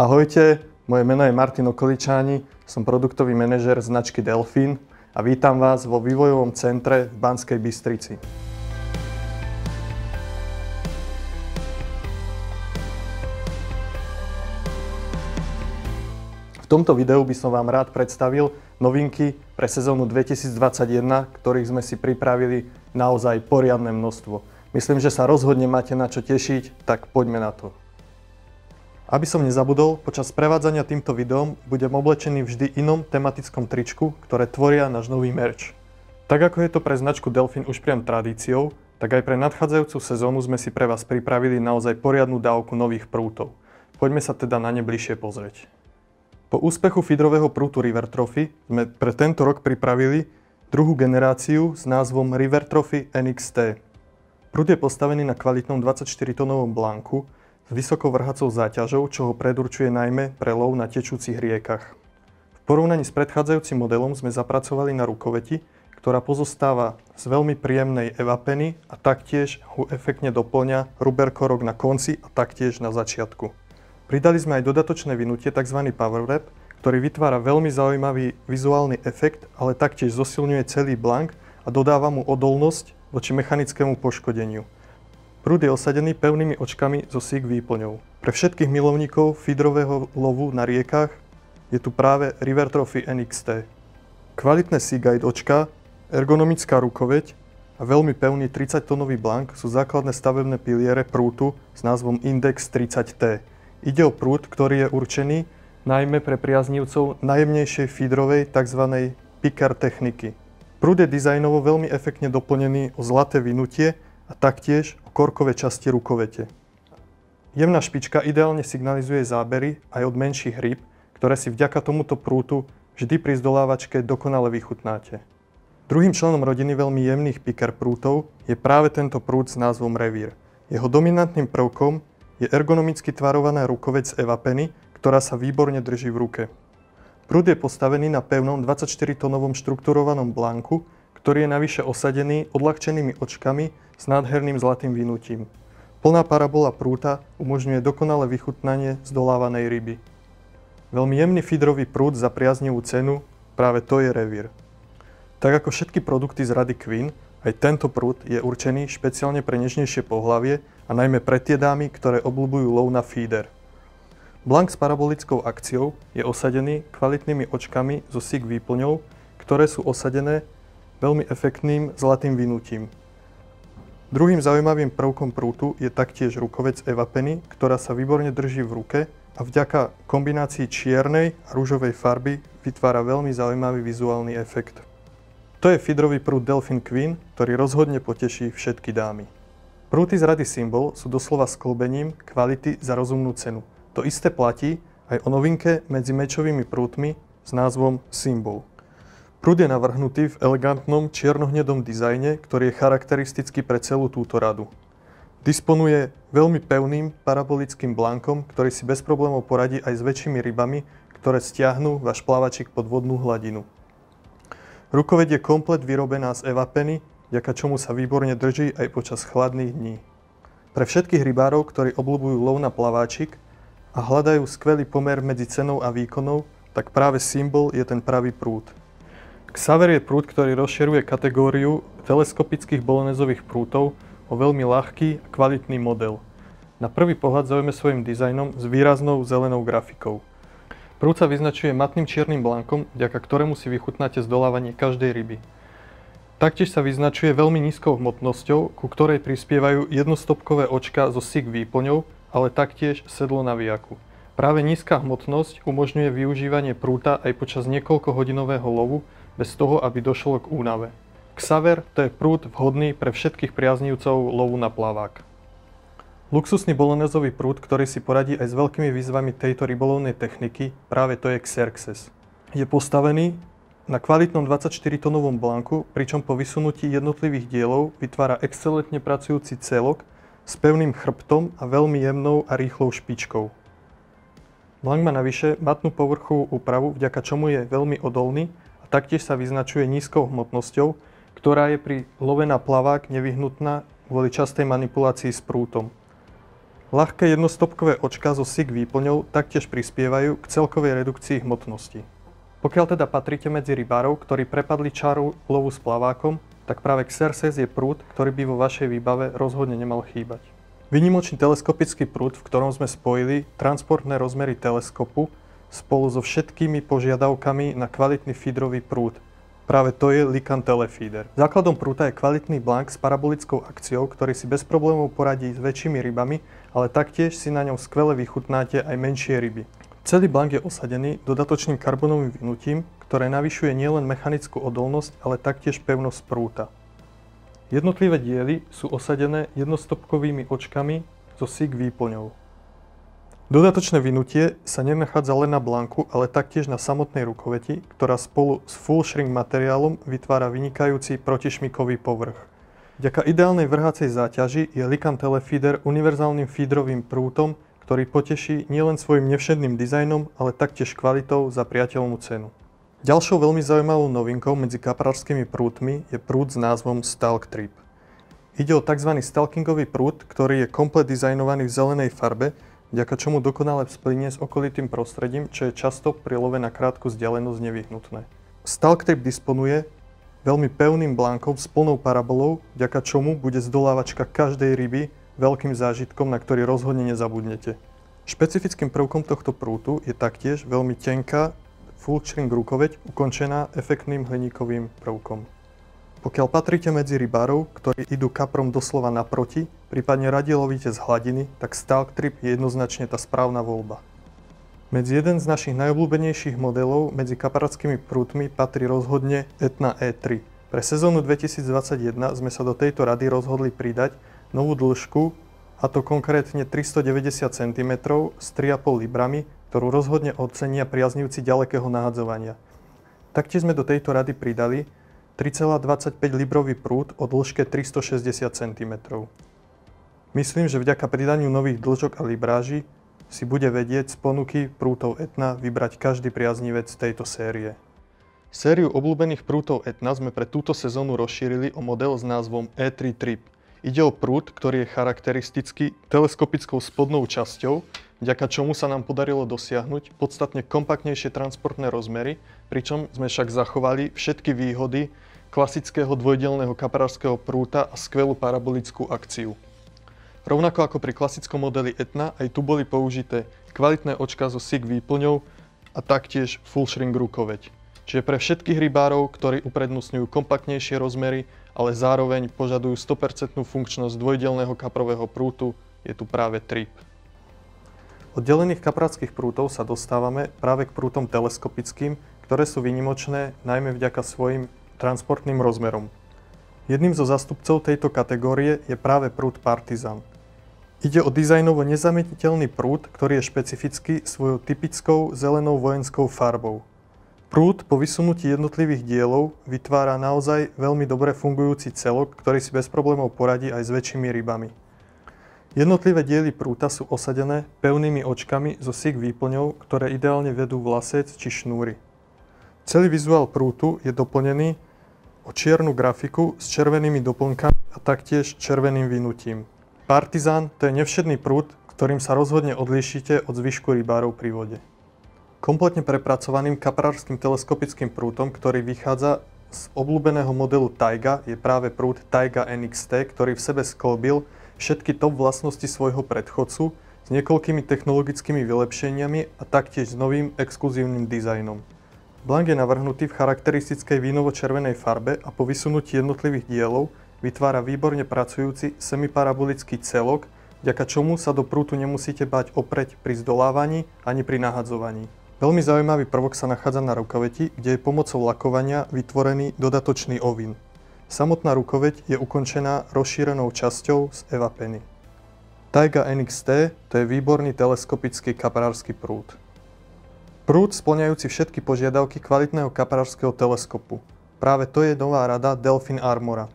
Ahojte, moje meno je Martin Okoličáni, som produktový manažér značky Delfín a vítam vás vo vývojovom centre v Banskej Bystrici. V tomto videu by som vám rád predstavil novinky pre sezónu 2021, ktorých sme si pripravili naozaj poriadne množstvo. Myslím, že sa rozhodne máte na čo tešiť, tak poďme na to. Aby som nezabudol, počas prevádzania týmto videom budem oblečený vždy inom tematickom tričku, ktoré tvoria náš nový merch. Tak ako je to pre značku Delfín už priam tradíciou, tak aj pre nadchádzajúcu sezónu sme si pre vás pripravili naozaj poriadnu dávku nových prútov. Poďme sa teda na ne bližšie pozrieť. Po úspechu feederového prútu River Trophy sme pre tento rok pripravili druhú generáciu s názvom River Trophy NXT. Prút je postavený na kvalitnom 24-tónovom blánku s vysokou vrhacou záťažou, čo ho predurčuje najmä pre lov na tečúcich riekach. V porovnaní s predchádzajúcim modelom sme zapracovali na rukoveti, ktorá pozostáva z veľmi príjemnej evapeny a taktiež ho efektne doplňa rubber korok na konci a taktiež na začiatku. Pridali sme aj dodatočné vynutie, tzv. Power Wrap, ktorý vytvára veľmi zaujímavý vizuálny efekt, ale taktiež zosilňuje celý blank a dodáva mu odolnosť voči mechanickému poškodeniu. Prúd je osadený pevnými očkami so SIG výplňou. Pre všetkých milovníkov feederového lovu na riekach je tu práve River Trophy NXT. Kvalitné SIG Guide očka, ergonomická rukoveť a veľmi pevný 30-tónový blank sú základné stavebné piliere prútu s názvom Index 30T. Ide o prút, ktorý je určený najmä pre priaznivcov najjemnejšej feederovej tzv. Picker techniky. Prúd je dizajnovo veľmi efektne doplnený o zlaté vynutie a taktiež o korkové časti rukovete. Jemná špička ideálne signalizuje zábery aj od menších rýb, ktoré si vďaka tomuto prútu vždy pri zdolávačke dokonale vychutnáte. Druhým členom rodiny veľmi jemných picker prútov je práve tento prút s názvom Revír. Jeho dominantným prvkom je ergonomicky tvarovaná rukoveť z evapeny, ktorá sa výborne drží v ruke. Prút je postavený na pevnom 24-tónovom štrukturovanom blánku, ktorý je navyše osadený odľahčenými očkami s nádherným zlatým vynutím. Plná parabola prúta umožňuje dokonalé vychutnanie zdolávanej ryby. Veľmi jemný feederový prút za priaznivú cenu, práve to je Revír. Tak ako všetky produkty z rady Queen, aj tento prút je určený špeciálne pre nežnejšie pohlavie a najmä pre tie dámy, ktoré obľúbujú lov na feeder. Blank s parabolickou akciou je osadený kvalitnými očkami so SIG výplňou, ktoré sú osadené veľmi efektným zlatým vynutím. Druhým zaujímavým prvkom prútu je taktiež rukoveť z evapeny, ktorá sa výborne drží v ruke a vďaka kombinácii čiernej a ružovej farby vytvára veľmi zaujímavý vizuálny efekt. To je feederový prút Delfín Queen, ktorý rozhodne poteší všetky dámy. Prúty z rady Symbol sú doslova sklbením kvality za rozumnú cenu. To isté platí aj o novinke medzi mečovými prútmi s názvom Symbol. Prúd je navrhnutý v elegantnom čiernohnedom dizajne, ktorý je charakteristický pre celú túto radu. Disponuje veľmi pevným parabolickým blánkom, ktorý si bez problémov poradí aj s väčšími rybami, ktoré stiahnu váš plavačik pod vodnú hladinu. Rukoveď je komplet vyrobená z evapeny, vďaka čomu sa výborne drží aj počas chladných dní. Pre všetkých rybárov, ktorí obľúbujú lov na plaváčik a hľadajú skvelý pomer medzi cenou a výkonom, tak práve Symbol je ten pravý prút. Xaver je prút, ktorý rozširuje kategóriu teleskopických bolonézových prútov o veľmi ľahký a kvalitný model. Na prvý pohľad zaujme svojim dizajnom s výraznou zelenou grafikou. Prút sa vyznačuje matným čiernym blánkom, vďaka ktorému si vychutnáte zdolávanie každej ryby. Taktiež sa vyznačuje veľmi nízkou hmotnosťou, ku ktorej prispievajú jednostopkové očka so SIG výplňou, ale taktiež sedlo na viaku. Práve nízka hmotnosť umožňuje využívanie prúta aj počas niekoľkohodinového lovu, bez toho, aby došlo k únave. Xaver to je prút vhodný pre všetkých priaznivcov lovu na plavák. Luxusný bolonézový prút, ktorý si poradí aj s veľkými výzvami tejto rybolovnej techniky, práve to je Xerxes. Je postavený na kvalitnom 24-tónovom blánku, pričom po vysunutí jednotlivých dielov vytvára excelentne pracujúci celok s pevným chrbtom a veľmi jemnou a rýchlou špičkou. Blank má navyše matnú povrchovú úpravu, vďaka čomu je veľmi odolný, taktiež sa vyznačuje nízkou hmotnosťou, ktorá je pri love na plavák nevyhnutná kvôli častej manipulácii s prútom. Ľahké jednostopkové očká so SIG výplňou taktiež prispievajú k celkovej redukcii hmotnosti. Pokiaľ teda patríte medzi rybárov, ktorí prepadli čaru lovu s plavákom, tak práve Xerxes je prúd, ktorý by vo vašej výbave rozhodne nemal chýbať. Výnimočný teleskopický prúd, v ktorom sme spojili transportné rozmery teleskopu spolu so všetkými požiadavkami na kvalitný feederový prúd. Práve to je Likkan Telefeeder. Základom prúta je kvalitný blank s parabolickou akciou, ktorý si bez problémov poradí s väčšími rybami, ale taktiež si na ňom skvele vychutnáte aj menšie ryby. Celý blank je osadený dodatočným karbonovým vynutím, ktoré navyšuje nielen mechanickú odolnosť, ale taktiež pevnosť prúta. Jednotlivé diely sú osadené jednostopkovými očkami so SIG výplňou. Dodatočné vynutie sa nenachádza len na blanku, ale taktiež na samotnej rukoveti, ktorá spolu s full shrink materiálom vytvára vynikajúci protišmikový povrch. Vďaka ideálnej vrhacej záťaži je Likkan Telefeeder univerzálnym feederovým prútom, ktorý poteší nielen svojim nevšedným dizajnom, ale taktiež kvalitou za priateľnú cenu. Ďalšou veľmi zaujímavou novinkou medzi kaprářskými prútmi je prút s názvom Stalk Trip. Ide o tzv. Stalkingový prút, ktorý je komplet dizajnovaný v zelenej farbe, vďaka čomu dokonale splynie s okolitým prostredím, čo je často pri love na krátku vzdialenosť nevyhnutné. Stalk Trip disponuje veľmi pevným blankom s plnou parabolou, vďaka čomu bude zdolávačka každej ryby veľkým zážitkom, na ktorý rozhodne nezabudnete. Špecifickým prvkom tohto prútu je taktiež veľmi tenká full shrink rukoveť ukončená efektným hliníkovým prvkom. Pokiaľ patríte medzi rybárov, ktorí idú kaprom doslova naproti, prípadne radi lovíte z hladiny, tak Stalk Trip je jednoznačne tá správna voľba. Medzi jeden z našich najobľúbenejších modelov medzi kaprářskými prútmi patrí rozhodne Etna E3. Pre sezónu 2021 sme sa do tejto rady rozhodli pridať novú dĺžku, a to konkrétne 390 cm s 3,5 librami, ktorú rozhodne ocenia priaznivci ďalekého nahadzovania. Taktiež sme do tejto rady pridali 3,25 librový prút o dĺžke 360 cm. Myslím, že vďaka pridaniu nových dĺžok a libráží si bude vedieť z ponuky prútov Etna vybrať každý priaznivec tejto série. Sériu obľúbených prútov Etna sme pre túto sezónu rozšírili o model s názvom E3 Trip. Ide o prút, ktorý je charakteristický teleskopickou spodnou časťou, vďaka čomu sa nám podarilo dosiahnuť podstatne kompaktnejšie transportné rozmery, pričom sme však zachovali všetky výhody klasického dvojdielneho kaprářského prúta a skvelú parabolickú akciu. Rovnako ako pri klasickom modeli Etna, aj tu boli použité kvalitné očká so SIG výplňou a taktiež full shrink rukoveť. Čiže pre všetkých rybárov, ktorí uprednostňujú kompaktnejšie rozmery, ale zároveň požadujú 100% funkčnosť dvojdielneho kaprového prútu, je tu práve Trip. Od delených kaprářských prútov sa dostávame práve k prútom teleskopickým, ktoré sú výnimočné najmä vďaka svojim transportným rozmerom. Jedným zo zástupcov tejto kategórie je práve prút Partizan. Ide o dizajnovo nezamietniteľný prút, ktorý je špecifický svojou typickou zelenou vojenskou farbou. Prút po vysunutí jednotlivých dielov vytvára naozaj veľmi dobre fungujúci celok, ktorý si bez problémov poradí aj s väčšími rybami. Jednotlivé diely prúta sú osadené pevnými očkami so SIG výplňou, ktoré ideálne vedú vlasec či šnúry. Celý vizuál prútu je doplnený o čiernu grafiku s červenými doplnkami a taktiež červeným vynutím. Partizan to je nevšedný prút, ktorým sa rozhodne odlíšite od zvyšku rybárov pri vode. Kompletne prepracovaným kaprářským teleskopickým prútom, ktorý vychádza z obľúbeného modelu Taiga, je práve prút Taiga NXT, ktorý v sebe sklbil všetky top vlastnosti svojho predchodcu s niekoľkými technologickými vylepšeniami a taktiež s novým exkluzívnym dizajnom. Blank je navrhnutý v charakteristickej vínovo-červenej farbe a po vysunutí jednotlivých dielov vytvára výborne pracujúci semiparabolický celok, vďaka čomu sa do prútu nemusíte bať opreť pri zdolávaní ani pri nahadzovaní. Veľmi zaujímavý prvok sa nachádza na rukaveti, kde je pomocou lakovania vytvorený dodatočný ovín. Samotná rukoveť je ukončená rozšírenou časťou z Eva Penny. Taiga NXT to je výborný teleskopický kaprářský prút. Prút spĺňajúci všetky požiadavky kvalitného kaprářského teleskopu. Práve to je nová rada Delfin Armora.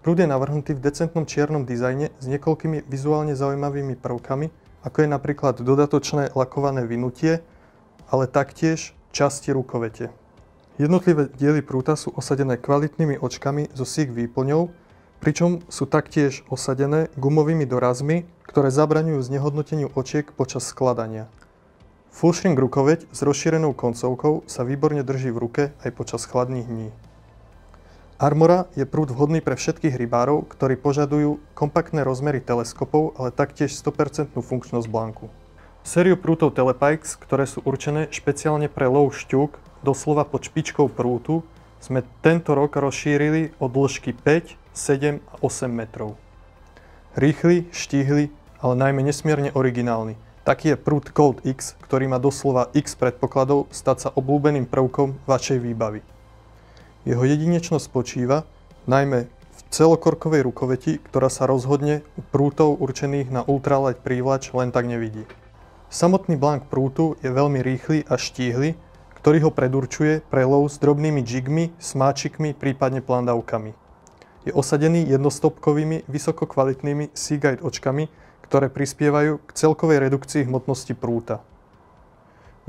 Prút je navrhnutý v decentnom čiernom dizajne s niekoľkými vizuálne zaujímavými prvkami, ako je napríklad dodatočné lakované vynutie, ale taktiež časti rukovete. Jednotlivé diely prúta sú osadené kvalitnými očkami so SIG výplňou, pričom sú taktiež osadené gumovými dorazmi, ktoré zabraňujú znehodnoteniu očiek počas skladania. Fullshrink rukoveď s rozšírenou koncovkou sa výborne drží v ruke aj počas chladných dní. Armora je prúd vhodný pre všetkých rybárov, ktorí požadujú kompaktné rozmery teleskopov, ale taktiež 100% funkčnosť blanku. Sériu prútov Telepikes, ktoré sú určené špeciálne pre lov šťúk, doslova pod špičkou prútu, sme tento rok rozšírili od dĺžky 5, 7 a 8 metrov. Rýchly, štíhly, ale najmä nesmierne originálny. Taký je prúd Cold X, ktorý má doslova X predpokladov stať sa obľúbeným prvkom vašej výbavy. Jeho jedinečnosť spočíva najmä v celokorkovej rukoveti, ktorá sa rozhodne u prútov určených na ultralight prívlač len tak nevidí. Samotný blank prútu je veľmi rýchly a štíhly, ktorý ho predurčuje pre lov s drobnými jigmi, smáčikmi, prípadne plandavkami. Je osadený jednostopkovými, vysokokvalitnými Seaguide očkami, ktoré prispievajú k celkovej redukcii hmotnosti prúta.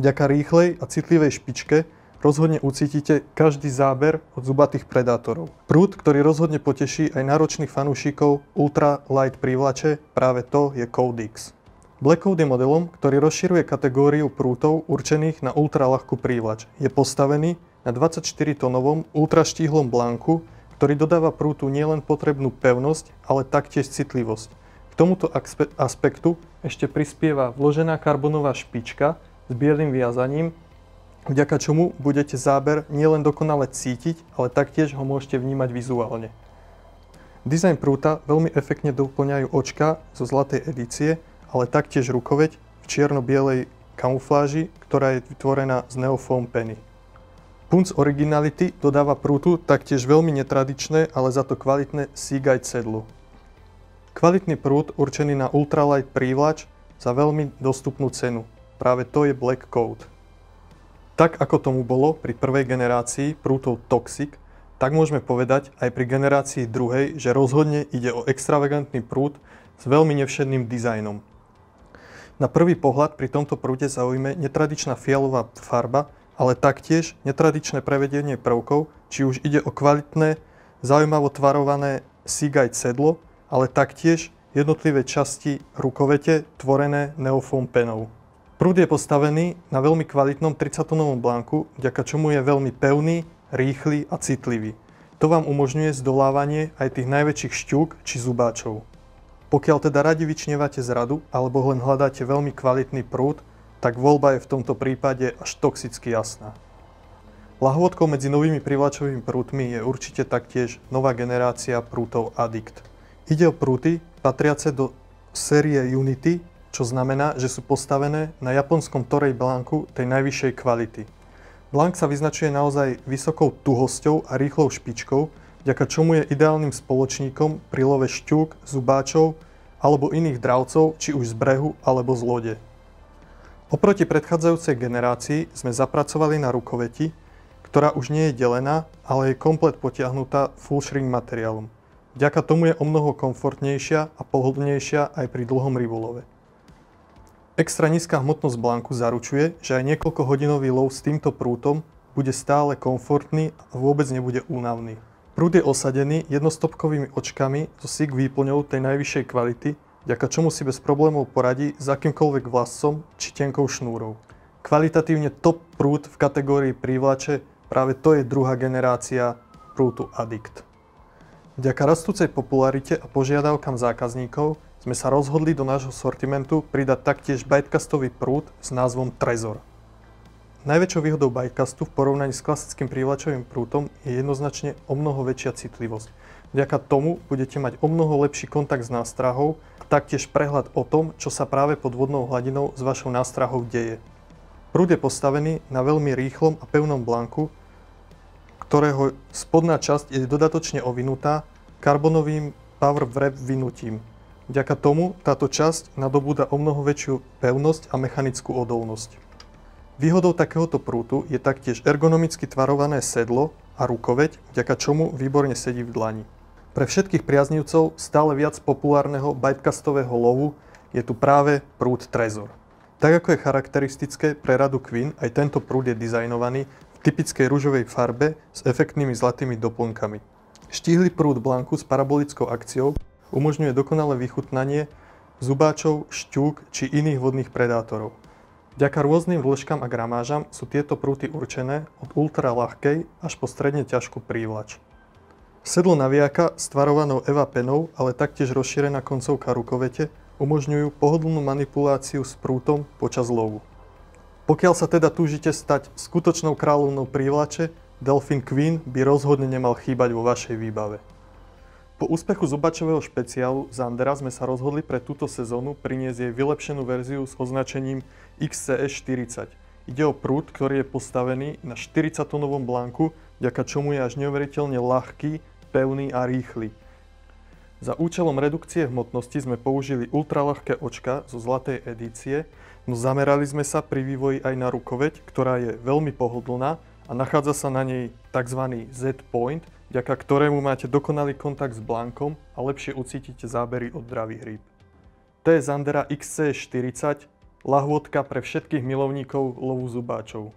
Vďaka rýchlej a citlivej špičke rozhodne ucítite každý záber od zubatých predátorov. Prúd, ktorý rozhodne poteší aj náročných fanúšikov ultra light prívlače, práve to je Code X. Black Code je modelom, ktorý rozširuje kategóriu prútov určených na ultraľahkú prívlač. Je postavený na 24-tonovom ultraštíhlom blanku, ktorý dodáva prútu nielen potrebnú pevnosť, ale taktiež citlivosť. K tomuto aspektu ešte prispieva vložená karbonová špička s bielým viazaním, vďaka čomu budete záber nielen dokonale cítiť, ale taktiež ho môžete vnímať vizuálne. Dizajn prúta veľmi efektne doplňajú očka zo zlatej edície, ale taktiež rukoveď v čierno-bielej kamufláži, ktorá je vytvorená z neofoam penny. Punc originality dodáva prútu taktiež veľmi netradičné, ale za to kvalitné Seaguide sedlo. Kvalitný prút určený na ultralight prívlač za veľmi dostupnú cenu. Práve to je Black Code. Tak ako tomu bolo pri prvej generácii prútov Toxic, tak môžeme povedať aj pri generácii druhej, že rozhodne ide o extravagantný prút s veľmi nevšedným dizajnom. Na prvý pohľad pri tomto prúte zaujme netradičná fialová farba, ale taktiež netradičné prevedenie prvkov, či už ide o kvalitné, zaujímavo tvarované Seaguide sedlo, ale taktiež jednotlivé časti rukovete tvorené neofoam penou. Prúd je postavený na veľmi kvalitnom 30-tonovom blanku, vďaka čomu je veľmi pevný, rýchly a citlivý. To vám umožňuje zdolávanie aj tých najväčších šťúk či zubáčov. Pokiaľ teda radi vyčnievate z radu alebo len hľadáte veľmi kvalitný prúd, tak voľba je v tomto prípade až toxicky jasná. Lahôdkou medzi novými privlačovými prútmi je určite taktiež nová generácia prútov Addict. Ide o prúty patriace do série Unity, čo znamená, že sú postavené na japonskom Toray blanku tej najvyššej kvality. Blank sa vyznačuje naozaj vysokou tuhosťou a rýchlou špičkou, vďaka čomu je ideálnym spoločníkom pri love šťúk, zubáčov alebo iných dravcov, či už z brehu alebo z lode. Oproti predchádzajúcej generácii sme zapracovali na rukoveti, ktorá už nie je delená, ale je komplet potiahnutá fullshrink materiálom. Vďaka tomu je omnoho komfortnejšia a pohodlnejšia aj pri dlhom rybolove. Extra nízka hmotnosť blanku zaručuje, že aj niekoľkohodinový lov s týmto prútom bude stále komfortný a vôbec nebude únavný. Prúd je osadený jednostopkovými očkami so SIG výplňou tej najvyššej kvality, vďaka čomu si bez problémov poradí s akýmkoľvek vlascom či tenkou šnúrou. Kvalitatívne top prúd v kategórii prívlače, práve to je druhá generácia prútu Addict. Vďaka rastúcej popularite a požiadavkám zákazníkov sme sa rozhodli do nášho sortimentu pridať taktiež bitecastový prúd s názvom Trezor. Najväčšou výhodou bitecastu v porovnaní s klasickým prívlačovým prútom je jednoznačne omnoho väčšia citlivosť. Vďaka tomu budete mať omnoho lepší kontakt s nástrahou a taktiež prehľad o tom, čo sa práve pod vodnou hladinou s vašou nástrahou deje. Prúd je postavený na veľmi rýchlom a pevnom blanku, ktorého spodná časť je dodatočne ovinutá karbonovým power wrap vinutím. Vďaka tomu táto časť nadobúda omnoho väčšiu pevnosť a mechanickú odolnosť. Výhodou takéhoto prútu je taktiež ergonomicky tvarované sedlo a rukoveď, vďaka čomu výborne sedí v dlani. Pre všetkých priaznivcov stále viac populárneho bitecastového lovu je tu práve prúd Trezor. Tak ako je charakteristické pre radu Queen, aj tento prúd je dizajnovaný v typickej ružovej farbe s efektnými zlatými doplnkami. Štíhly prúd Blanku s parabolickou akciou umožňuje dokonalé vychutnanie zubáčov, šťúk či iných vodných predátorov. Vďaka rôznym dĺžkam a gramážam sú tieto prúty určené od ultraľahkej až po stredne ťažkú prívlač. Sedlo navijáka s tvarovanou EVA penou, ale taktiež rozšírená koncovka rukovete umožňujú pohodlnú manipuláciu s prútom počas lovu. Pokiaľ sa teda túžite stať skutočnou kráľovnou prívlače, Delfin Queen by rozhodne nemal chýbať vo vašej výbave. Po úspechu zubačového špeciálu Zandera sme sa rozhodli pre túto sezónu priniesť jej vylepšenú verziu s označením XCS 40. Ide o prúd, ktorý je postavený na 40-tonovom Blanku, vďaka čomu je až neuveriteľne ľahký, pevný a rýchly. Za účelom redukcie hmotnosti sme použili ultraľahké očka zo zlatej edície, no zamerali sme sa pri vývoji aj na rukoveť, ktorá je veľmi pohodlná a nachádza sa na nej tzv. Z-point, vďaka ktorému máte dokonalý kontakt s Blankom a lepšie ucítite zábery od dravých rýb. To je Zandera XCS 40, lahôdka pre všetkých milovníkov lovu zubáčov.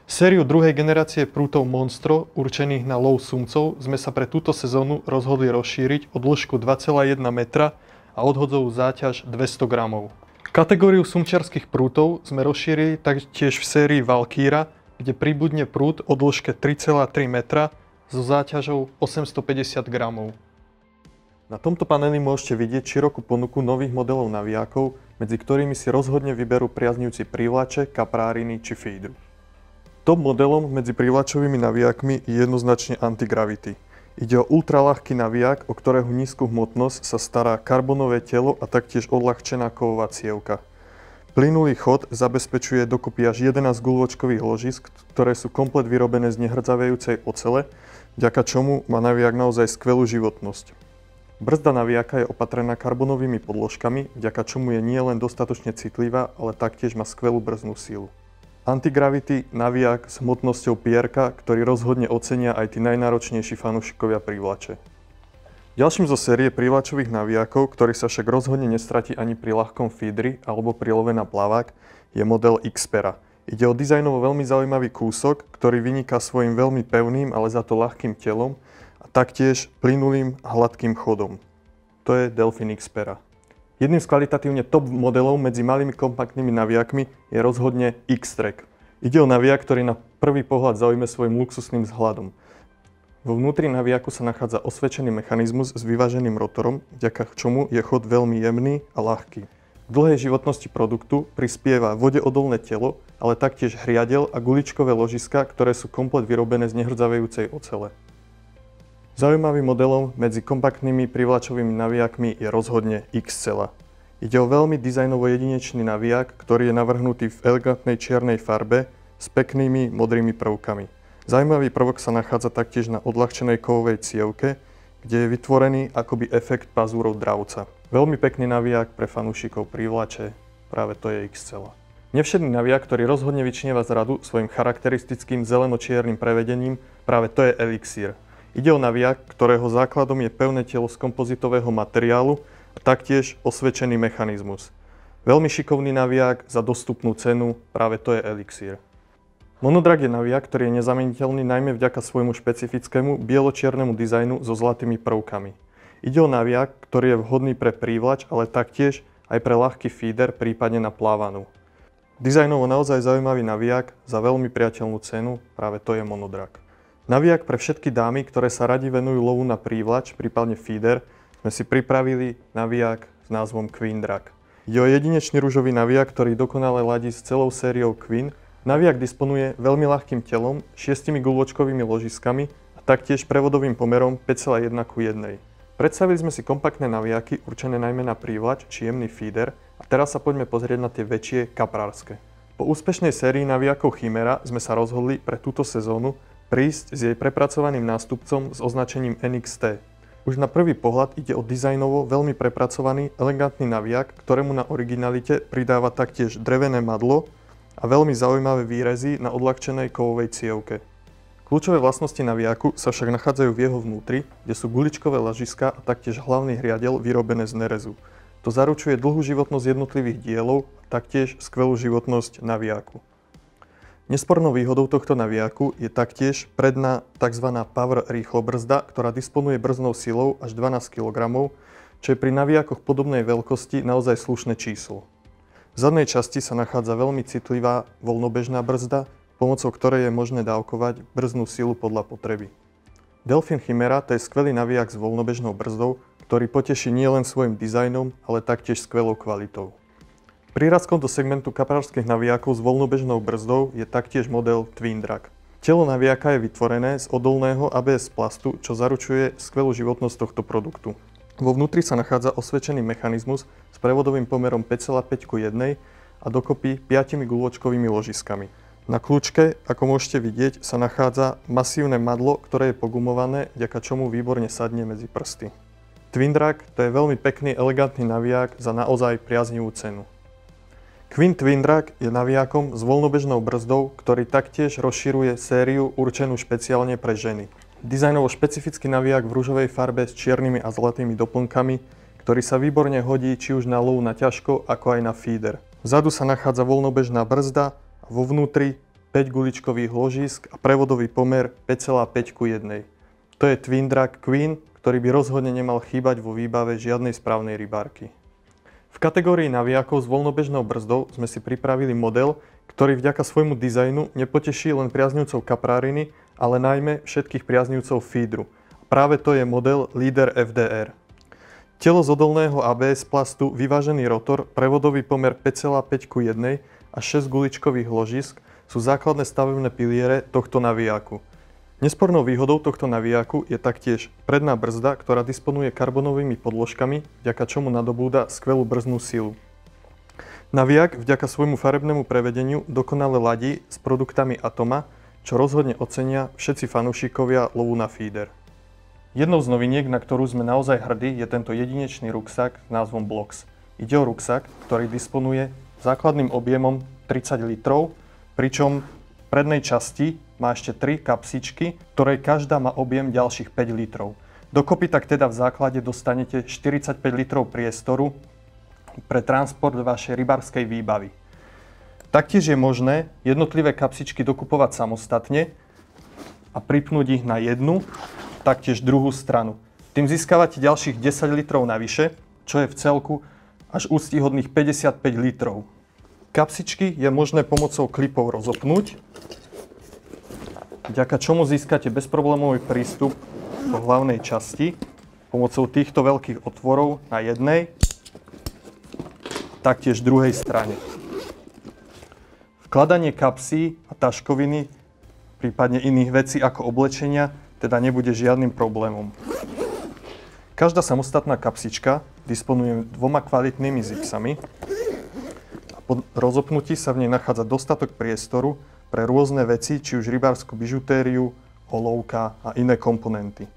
Sériu druhej generácie prútov Monstro, určených na lov sumcov, sme sa pre túto sezónu rozhodli rozšíriť o dĺžku 2,1 metra a odhodzovú záťaž 200 gramov. Kategóriu sumčiarskych prútov sme rozšírili taktiež v sérii Valkyra, kde pribudne prút o dĺžke 3,3 metra so záťažou 850 gramov. Na tomto paneli môžete vidieť širokú ponuku nových modelov navijákov, medzi ktorými si rozhodne vyberú priaznivci prívlače, kapráriny či feederu. Top modelom medzi prívlačovými navijákmi je jednoznačne Anti-Gravity. Ide o ultraľahký navijak, o ktorého nízku hmotnosť sa stará karbonové telo a taktiež odľahčená kovová cievka. Plynulý chod zabezpečuje dokopy až 11 guľôčkových ložisk, ktoré sú komplet vyrobené z nehrdzavejúcej ocele, vďaka čomu má navijak naozaj skvelú životnosť. Brzda navijáka je opatrená karbonovými podložkami, vďaka čomu je nielen dostatočne citlivá, ale taktiež má skvelú brzdnú sílu. Anti-Gravity navijak s hmotnosťou pierka, ktorý rozhodne ocenia aj tí najnáročnejší fanúšikovia prívlače. Ďalším zo série prívlačových navijákov, ktorý sa však rozhodne nestratí ani pri ľahkom feederi alebo pri love na plavák, je model Xpera. Ide o dizajnovo veľmi zaujímavý kúsok, ktorý vyniká svojim veľmi pevným, ale za to ľahkým telom a taktiež plynulým a hladkým chodom. To je Delfin Xpera. Jedným z kvalitatívne top modelov medzi malými kompaktnými navijákmi je rozhodne X-Track. Ide o navijak, ktorý na prvý pohľad zaujme svojim luxusným vzhľadom. Vo vnútri navijaku sa nachádza osvedčený mechanizmus s vyváženým rotorom, vďaka čomu je chod veľmi jemný a ľahký. K dlhej životnosti produktu prispieva vodeodolné telo, ale taktiež hriadel a guličkové ložiska, ktoré sú komplet vyrobené z nehrdzavejúcej ocele. Zaujímavým modelom medzi kompaktnými privlačovými navijakmi je rozhodne X-Cela. Ide o veľmi dizajnovo jedinečný navijak, ktorý je navrhnutý v elegantnej čiernej farbe s peknými modrými prvkami. Zaujímavý prvok sa nachádza taktiež na odľahčenej kovovej cievke, kde je vytvorený akoby efekt pazúrov dravca. Veľmi pekný navijak pre fanúšikov prívlače, práve to je X-Cela. Nevšedný navijak, ktorý rozhodne vyčnieva z radu svojim charakteristickým zeleno-čiernym prevedením, práve to je Elixir. Ide o navijak, ktorého základom je pevné telo z kompozitového materiálu a taktiež osvedčený mechanizmus. Veľmi šikovný navijak za dostupnú cenu, práve to je Elixir. Monodrak je navijak, ktorý je nezameniteľný najmä vďaka svojmu špecifickému bielo-čiernemu dizajnu so zlatými prvkami. Ide o navijak, ktorý je vhodný pre prívlač, ale taktiež aj pre ľahký feeder, prípadne na plávanú. Dizajnovo naozaj zaujímavý navijak za veľmi priateľnú cenu, práve to je Monodrak. Navijak pre všetky dámy, ktoré sa radi venujú lovu na prívlač, prípadne feeder, sme si pripravili navijak s názvom Queen Drag. Ide o jedinečný ružový navijak, ktorý dokonale ladí s celou sériou Queen. Navijak disponuje veľmi ľahkým telom, 6 guľôčkovými ložiskami a taktiež prevodovým pomerom 5,1:1. Predstavili sme si kompaktné navijaky určené najmä na prívlač či jemný feeder a teraz sa poďme pozrieť na tie väčšie kaprárske. Po úspešnej sérii navijakov Chimera sme sa rozhodli pre túto sezónu prísť s jej prepracovaným nástupcom s označením NXT. Už na prvý pohľad ide o dizajnovo veľmi prepracovaný, elegantný navijak, ktorému na originalite pridáva taktiež drevené madlo a veľmi zaujímavé výrezy na odľahčenej kovovej cievke. Kľúčové vlastnosti navijaku sa však nachádzajú v jeho vnútri, kde sú guličkové lažiska a taktiež hlavný hriadel vyrobené z nerezu. To zaručuje dlhú životnosť jednotlivých dielov a taktiež skvelú životnosť navijaku. Nespornou výhodou tohto navijaku je taktiež predná tzv. Power rýchlobrzda, ktorá disponuje brzdnou silou až 12 kg, čo je pri navijakoch podobnej veľkosti naozaj slušné číslo. V zadnej časti sa nachádza veľmi citlivá voľnobežná brzda, pomocou ktorej je možné dávkovať brzdnú silu podľa potreby. Delfin Chimera to je skvelý navijak s voľnobežnou brzdou, ktorý poteší nielen svojim dizajnom, ale taktiež skvelou kvalitou. Prírazkom do segmentu kaprárskych navijakov s voľnobežnou brzdou je taktiež model Twin Drag. Telo navijaka je vytvorené z odolného ABS plastu, čo zaručuje skvelú životnosť tohto produktu. Vo vnútri sa nachádza osvedčený mechanizmus s prevodovým pomerom 5,5:1 a dokopy 5 guľôčkovými ložiskami. Na kľúčke, ako môžete vidieť, sa nachádza masívne madlo, ktoré je pogumované, vďaka čomu výborne sadne medzi prsty. Twin Drag to je veľmi pekný, elegantný navijak za naozaj priaznivú cenu. Queen Twin Drag je navijakom s voľnobežnou brzdou, ktorý taktiež rozširuje sériu určenú špeciálne pre ženy. Dizajnovo špecifický navijak v ružovej farbe s čiernymi a zlatými doplnkami, ktorý sa výborne hodí či už na lov na ťažko, ako aj na feeder. Vzadu sa nachádza voľnobežná brzda a vo vnútri 5 guličkových ložísk a prevodový pomer 5,5:1. To je Twin Drag Queen, ktorý by rozhodne nemal chýbať vo výbave žiadnej správnej rybárky. V kategórii navijakov s voľnobežnou brzdou sme si pripravili model, ktorý vďaka svojmu dizajnu nepoteší len priaznivcov kapráriny, ale najmä všetkých priaznivcov feedru. Práve to je model Leader FDR. Telo z odolného ABS plastu, vyvážený rotor, prevodový pomer 5,5:1 a 6 guličkových ložisk sú základné stavebné piliere tohto navijaku. Nespornou výhodou tohto navijaku je taktiež predná brzda, ktorá disponuje karbonovými podložkami, vďaka čomu nadobúda skvelú brzdnú silu. Navijak vďaka svojmu farebnému prevedeniu dokonale ladí s produktami Atoma, čo rozhodne ocenia všetci fanúšikovia lovu na feeder. Jednou z noviniek, na ktorú sme naozaj hrdí, je tento jedinečný ruksak s názvom Blox. Ide o ruksak, ktorý disponuje základným objemom 30 litrov, pričom v prednej časti má ešte 3 kapsičky, ktoré každá má objem ďalších 5 litrov. Dokopy tak teda v základe dostanete 45 litrov priestoru pre transport vašej rybárskej výbavy. Taktiež je možné jednotlivé kapsičky dokupovať samostatne a pripnúť ich na jednu, taktiež druhú stranu. Tým získavate ďalších 10 litrov navyše, čo je v celku až úctyhodných 55 litrov. Kapsičky je možné pomocou klipov rozopnúť, vďaka čomu získate bezproblémový prístup po hlavnej časti pomocou týchto veľkých otvorov na jednej, taktiež druhej strane. Vkladanie kapsí a taškoviny, prípadne iných vecí ako oblečenia, teda nebude žiadnym problémom. Každá samostatná kapsička disponuje 2 kvalitnými zipsami a po rozopnutí sa v nej nachádza dostatok priestoru pre rôzne veci, či už rybárskú bižutériu, olovka a iné komponenty.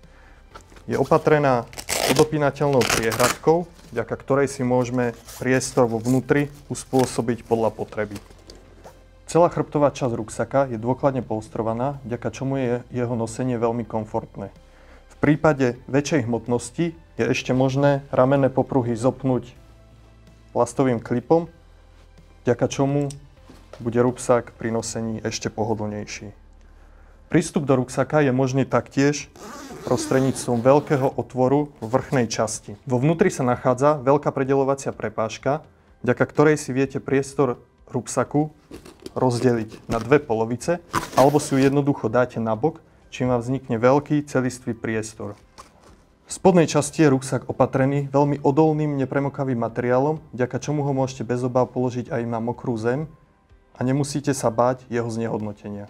Je opatrená odopínateľnou priehradkou, vďaka ktorej si môžeme priestor vo vnútri uspôsobiť podľa potreby. Celá chrbtová časť ruksaka je dôkladne polstrovaná, vďaka čomu je jeho nosenie veľmi komfortné. V prípade väčšej hmotnosti je ešte možné ramenné popruhy zopnúť plastovým klipom, vďaka čomu bude ruksak pri nosení ešte pohodlnejší. Prístup do ruksaka je možný taktiež prostredníctvom veľkého otvoru v vrchnej časti. Vo vnútri sa nachádza veľká predeľovacia prepážka, vďaka ktorej si viete priestor ruksaku rozdeliť na 2 polovice, alebo si ju jednoducho dáte nabok, čím vám vznikne veľký celistvý priestor. V spodnej časti je ruksak opatrený veľmi odolným nepremokavým materiálom, vďaka čomu ho môžete bez obáv položiť aj na mokrú zem a nemusíte sa báť jeho znehodnotenia.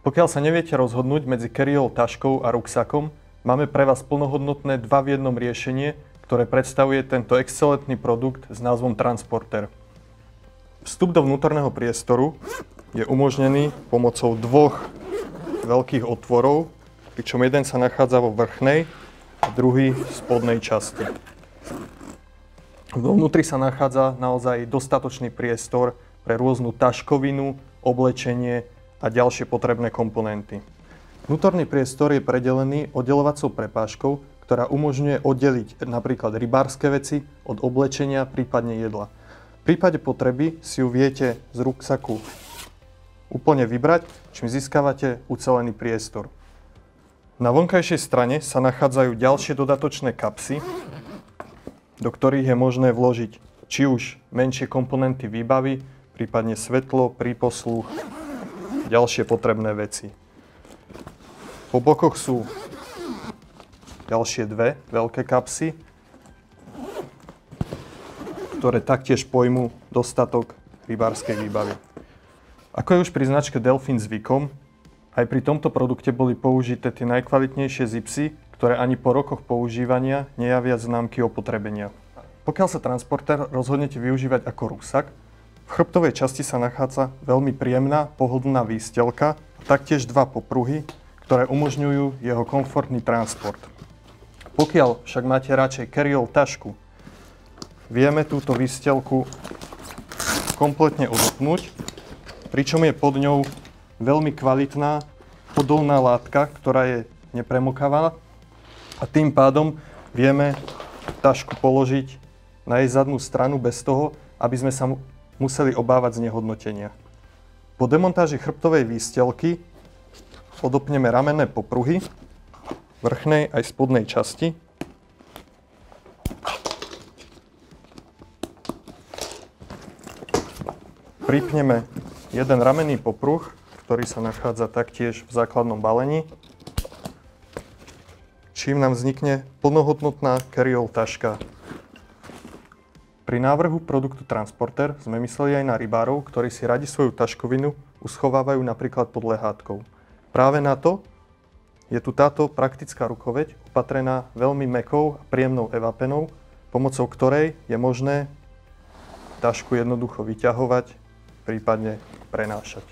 Pokiaľ sa neviete rozhodnúť medzi carryall taškou a ruksakom, máme pre vás plnohodnotné 2 v 1 riešenie, ktoré predstavuje tento excelentný produkt s názvom Transporter. Vstup do vnútorného priestoru je umožnený pomocou 2 veľkých otvorov, pričom jeden sa nachádza vo vrchnej a druhý v spodnej časti. Vo vnútri sa nachádza naozaj dostatočný priestor pre rôznu taškovinu, oblečenie a ďalšie potrebné komponenty. Vnútorný priestor je predelený oddeľovacou prepážkou, ktorá umožňuje oddeliť napríklad rybárske veci od oblečenia, prípadne jedla. V prípade potreby si ju viete z ruksaku úplne vybrať, čím získavate ucelený priestor. Na vonkajšej strane sa nachádzajú ďalšie dodatočné kapsy, do ktorých je možné vložiť či už menšie komponenty výbavy, prípadne svetlo, príposluch, ďalšie potrebné veci. Po bokoch sú ďalšie dve veľké kapsy, ktoré taktiež pojmú dostatok rybárskej výbavy. Ako je už pri značke Delfín zvykom, aj pri tomto produkte boli použité tie najkvalitnejšie zipsy, ktoré ani po rokoch používania nejavia známky opotrebenia. Pokiaľ sa transportér rozhodnete využívať ako rúsak, v chrbtovej časti sa nachádza veľmi príjemná, pohodlná výstelka a taktiež dva popruhy, ktoré umožňujú jeho komfortný transport. Pokiaľ však máte radšej carry-all tašku, vieme túto výstelku kompletne odopnúť, pričom je pod ňou veľmi kvalitná odolná látka, ktorá je nepremokavá a tým pádom vieme tašku položiť na jej zadnú stranu bez toho, aby sme sa museli obávať znehodnotenia. Po demontáži chrbtovej výstelky odopneme ramenné popruhy vrchnej aj spodnej časti. Pripneme jeden ramenný popruh, ktorý sa nachádza taktiež v základnom balení, čím nám vznikne plnohodnotná carry-all taška. Pri návrhu produktu Transporter sme mysleli aj na rybárov, ktorí si radi svoju taškovinu uschovávajú napríklad pod lehátkou. Práve na to je tu táto praktická rukoveď opatrená veľmi mäkkou a príjemnou evapenou, pomocou ktorej je možné tašku jednoducho vyťahovať, prípadne prenášať.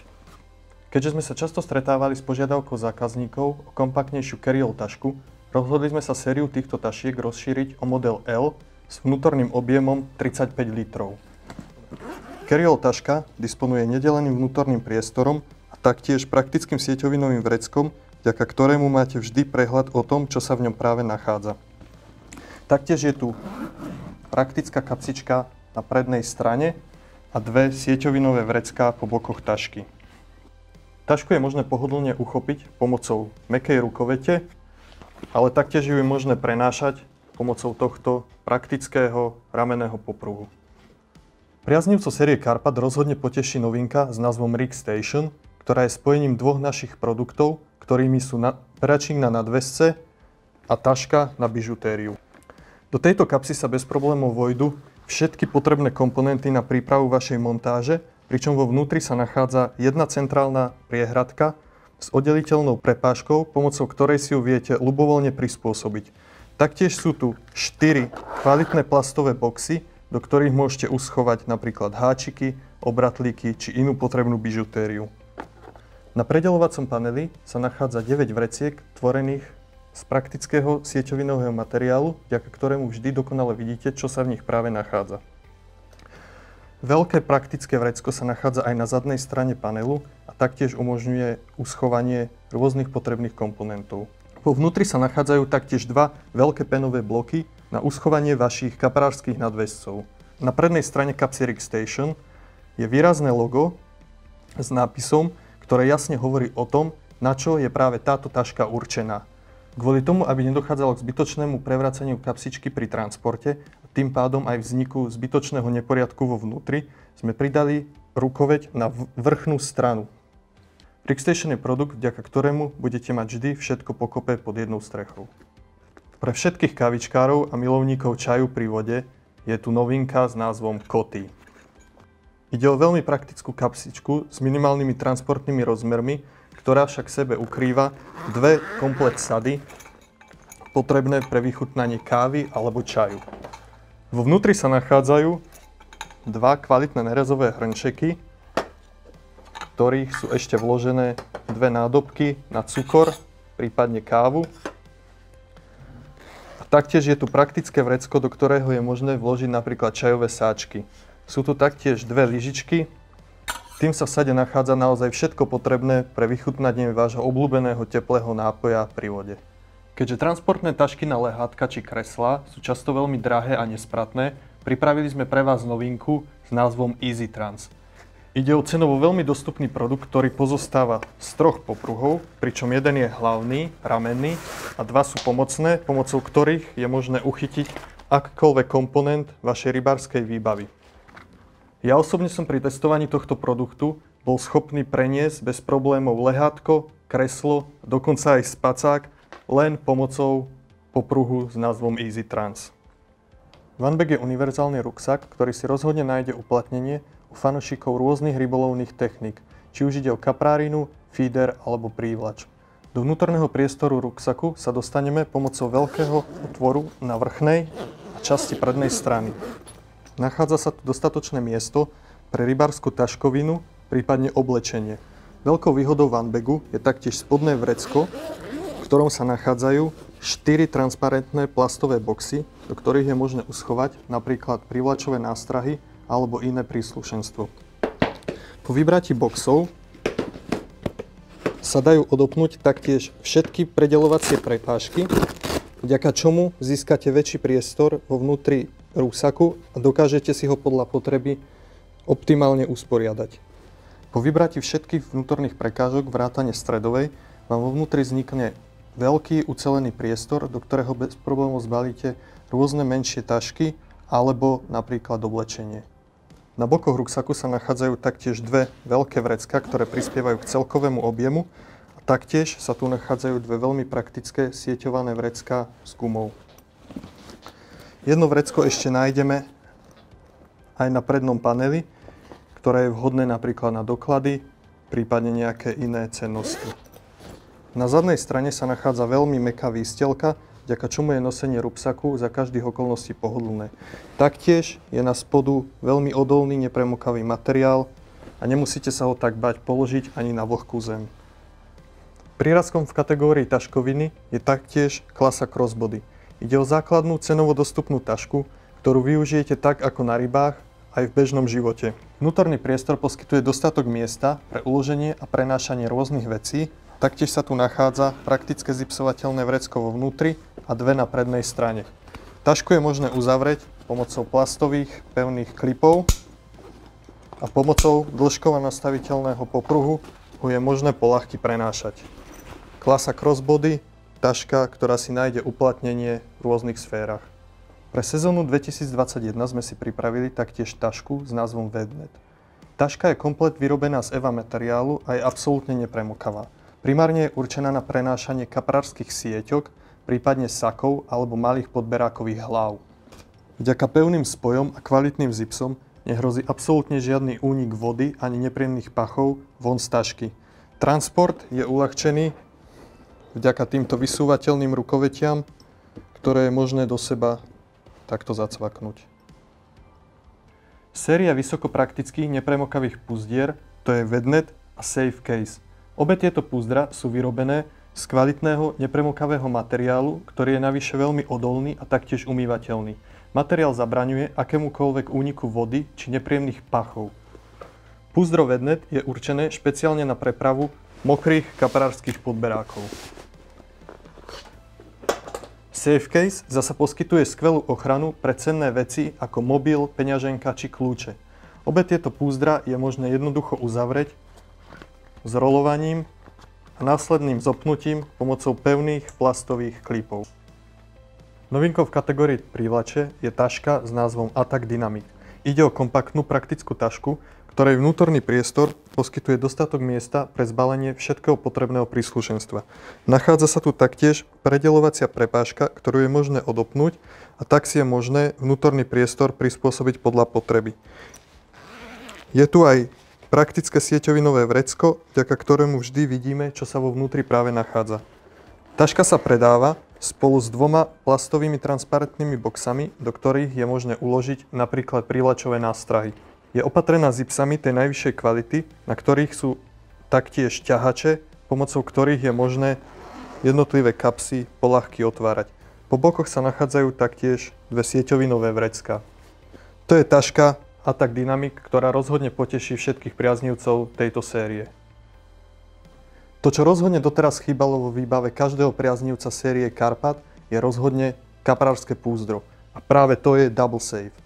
Keďže sme sa často stretávali s požiadavkou zákazníkov o kompaktnejšiu carry-all tašku, rozhodli sme sa sériu týchto tašiek rozšíriť o model L s vnútorným objemom 35 litrov. Carry-all taška disponuje nedeleným vnútorným priestorom a taktiež praktickým sieťovinovým vreckom, vďaka ktorému máte vždy prehľad o tom, čo sa v ňom práve nachádza. Taktiež je tu praktická kapsička na prednej strane a dve sieťovinové vrecká po bokoch tašky. Tašku je možné pohodlne uchopiť pomocou mäkkej rukovete, ale taktiež ju je možné prenášať pomocou tohto praktického ramenného popruhu. Priaznivcov série Karpat rozhodne poteší novinka s názvom Rig Station, ktorá je spojením dvoch našich produktov, ktorými sú peračník na nadväzce a taška na bižutériu. Do tejto kapsy sa bez problémov vojdu všetky potrebné komponenty na prípravu vašej montáže, pričom vo vnútri sa nachádza jedna centrálna priehradka s oddeliteľnou prepážkou, pomocou ktorej si ju viete ľubovoľne prispôsobiť. Taktiež sú tu 4 kvalitné plastové boxy, do ktorých môžete uschovať napríklad háčiky, obratlíky či inú potrebnú bižutériu. Na predeľovacom paneli sa nachádza 9 vreciek tvorených z praktického sieťovinového materiálu, vďaka ktorému vždy dokonale vidíte, čo sa v nich práve nachádza. Veľké praktické vrecko sa nachádza aj na zadnej strane panelu a taktiež umožňuje uschovanie rôznych potrebných komponentov. Vo vnútri sa nachádzajú taktiež dva veľké penové bloky na uschovanie vašich kaprárskych nadväzcov. Na prednej strane kapsy Rig Station je výrazné logo s nápisom, ktoré jasne hovorí o tom, na čo je práve táto taška určená. Kvôli tomu, aby nedochádzalo k zbytočnému prevraceniu kapsičky pri transporte a tým pádom aj vzniku zbytočného neporiadku vo vnútri, sme pridali rukoveď na vrchnú stranu. Rig Station je produkt, vďaka ktorému budete mať vždy všetko pokope pod jednou strechou. Pre všetkých kavičkárov a milovníkov čaju pri vode je tu novinka s názvom Koty. Ide o veľmi praktickú kapsičku s minimálnymi transportnými rozmermi, ktorá však v sebe ukrýva dve komplet sady potrebné pre vychutnanie kávy alebo čaju. Vo vnútri sa nachádzajú dva kvalitné nerezové hrnčeky, v ktorých sú ešte vložené dve nádobky na cukor, prípadne kávu. Taktiež je tu praktické vrecko, do ktorého je možné vložiť napríklad čajové sáčky. Sú tu taktiež dve lyžičky. Tým sa v sade nachádza naozaj všetko potrebné pre vychutnanie vášho obľúbeného teplého nápoja pri vode. Keďže transportné tašky na lehátka či kreslá sú často veľmi drahé a nespratné, pripravili sme pre vás novinku s názvom Easy Trans. Ide o cenovo veľmi dostupný produkt, ktorý pozostáva z 3 popruhov, pričom jeden je hlavný, ramenný a 2 sú pomocné, pomocou ktorých je možné uchytiť akýkoľvek komponent vašej rybárskej výbavy. Ja osobne som pri testovaní tohto produktu bol schopný preniesť bez problémov lehátko, kreslo, dokonca aj spacák len pomocou popruhu s názvom Easy Trans. Vanbek je univerzálny ruksak, ktorý si rozhodne nájde uplatnenie u fanúšikov rôznych rybolovných techník, či už ide o kaprárinu, feeder alebo prívlač. Do vnútorného priestoru ruksaku sa dostaneme pomocou veľkého otvoru na vrchnej a časti prednej strany. Nachádza sa tu dostatočné miesto pre rybárskú taškovinu, prípadne oblečenie. Veľkou výhodou vanbegu je taktiež spodné vrecko, v ktorom sa nachádzajú 4 transparentné plastové boxy, do ktorých je možné uschovať napríklad prívlačové nástrahy alebo iné príslušenstvo. Po vybratí boxov sa dajú odopnúť taktiež všetky predeľovacie prepážky, vďaka čomu získate väčší priestor vo vnútri rúsaku a dokážete si ho podľa potreby optimálne usporiadať. Po vybratí všetkých vnútorných prekážok vrátane stredovej vám vo vnútri vznikne veľký ucelený priestor, do ktorého bez problémov zbalíte rôzne menšie tašky alebo napríklad oblečenie. Na bokoch ruksaku sa nachádzajú taktiež 2 veľké vrecká, ktoré prispievajú k celkovému objemu a taktiež sa tu nachádzajú 2 veľmi praktické sieťované vrecká s gumou. Jedno vrecko ešte nájdeme aj na prednom paneli, ktoré je vhodné napríklad na doklady, prípadne nejaké iné cennosti. Na zadnej strane sa nachádza veľmi mäkká výstielka, vďaka čomu je nosenie ruksaku za každých okolností pohodlné. Taktiež je na spodu veľmi odolný, nepremokavý materiál a nemusíte sa ho tak bať položiť ani na vlhkú zem. Prírazkom v kategórii taškoviny je taktiež klasa crossbody. Ide o základnú cenovo dostupnú tašku, ktorú využijete tak ako na rybách aj v bežnom živote. Vnútorný priestor poskytuje dostatok miesta pre uloženie a prenášanie rôznych vecí. Taktiež sa tu nachádza praktické zipsovateľné vrecko vo vnútri a 2 na prednej strane. Tašku je možné uzavrieť pomocou plastových pevných klipov a pomocou dĺžkovo nastaviteľného popruhu ho je možné poľahky prenášať. Klasa crossbody, taška, ktorá si nájde uplatnenie v rôznych sférach. Pre sezónu 2021 sme si pripravili taktiež tašku s názvom Vednet. Taška je komplet vyrobená z EVA materiálu a je absolútne nepremokavá. Primárne je určená na prenášanie kaprárskych sieťok, prípadne sakov alebo malých podberákových hlav. Vďaka pevným spojom a kvalitným zipsom nehrozí absolútne žiadny únik vody ani nepríjemných pachov von z tašky. Transport je uľahčený vďaka týmto vysúvateľným rukovetiam, ktoré je možné do seba takto zacvaknúť. Séria vysokopraktických nepremokavých puzdier to je Vednet a Safe Case. Obe tieto púzdra sú vyrobené z kvalitného nepremokavého materiálu, ktorý je navyše veľmi odolný a taktiež umývateľný. Materiál zabraňuje akémukoľvek úniku vody či nepríjemných pachov. Púzdro Vednet je určené špeciálne na prepravu mokrých kaprárskych podberákov. Safe Case zasa poskytuje skvelú ochranu pre cenné veci ako mobil, peňaženka či kľúče. Obe tieto púzdra je možné jednoducho uzavrieť zrolovaním a následným zopnutím pomocou pevných plastových klipov. Novinkou v kategórii prívlače je taška s názvom Attack Dynamic. Ide o kompaktnú praktickú tašku, ktorej vnútorný priestor poskytuje dostatok miesta pre zbalenie všetkého potrebného príslušenstva. Nachádza sa tu taktiež predeľovacia prepážka, ktorú je možné odopnúť a tak si je možné vnútorný priestor prispôsobiť podľa potreby. Je tu aj praktické sieťovinové vrecko, vďaka ktorému vždy vidíme, čo sa vo vnútri práve nachádza. Taška sa predáva spolu s 2 plastovými transparentnými boxami, do ktorých je možné uložiť napríklad prílačové nástrahy. Je opatrená zipsami tej najvyššej kvality, na ktorých sú taktiež ťahače, pomocou ktorých je možné jednotlivé kapsy poľahky otvárať. Po bokoch sa nachádzajú taktiež 2 sieťovinové vrecká. To je taška Attack Dynamic, ktorá rozhodne poteší všetkých priaznivcov tejto série. To, čo rozhodne doteraz chýbalo vo výbave každého priaznivca série Karpat, je rozhodne kaprárske púzdro. A práve to je Double Safe.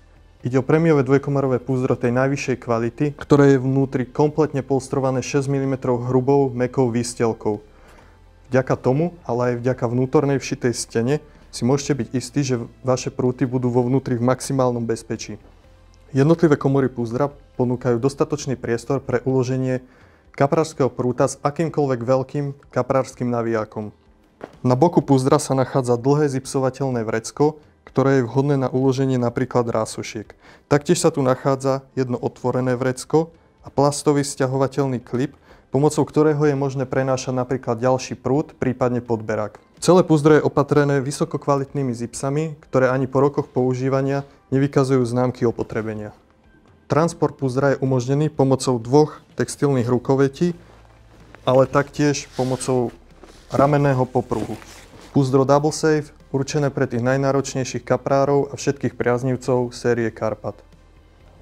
Ide o prémiové dvojkomorové púzdro tej najvyššej kvality, ktoré je vnútri kompletne polstrované 6 mm hrubou, mäkkou výstielkou. Vďaka tomu, ale aj vďaka vnútornej všitej stene, si môžete byť istí, že vaše prúty budú vo vnútri v maximálnom bezpečí. Jednotlivé komory púzdra ponúkajú dostatočný priestor pre uloženie kaprárskeho prúta s akýmkoľvek veľkým kaprárskym navijákom. Na boku púzdra sa nachádza dlhé zipsovateľné vrecko, ktoré je vhodné na uloženie napríklad rásošiek. Taktiež sa tu nachádza jedno otvorené vrecko a plastový sťahovateľný klip, pomocou ktorého je možné prenášať napríklad ďalší prúd, prípadne podberák. Celé púzdro je opatrené vysokokvalitnými zipsami, ktoré ani po rokoch používania nevykazujú známky opotrebenia. Transport púzdra je umožnený pomocou dvoch textilných rukovetí, ale taktiež pomocou ramenného popruhu. Púzdro Double Safe, určené pre tých najnáročnejších kaprárov a všetkých priaznivcov série Karpat.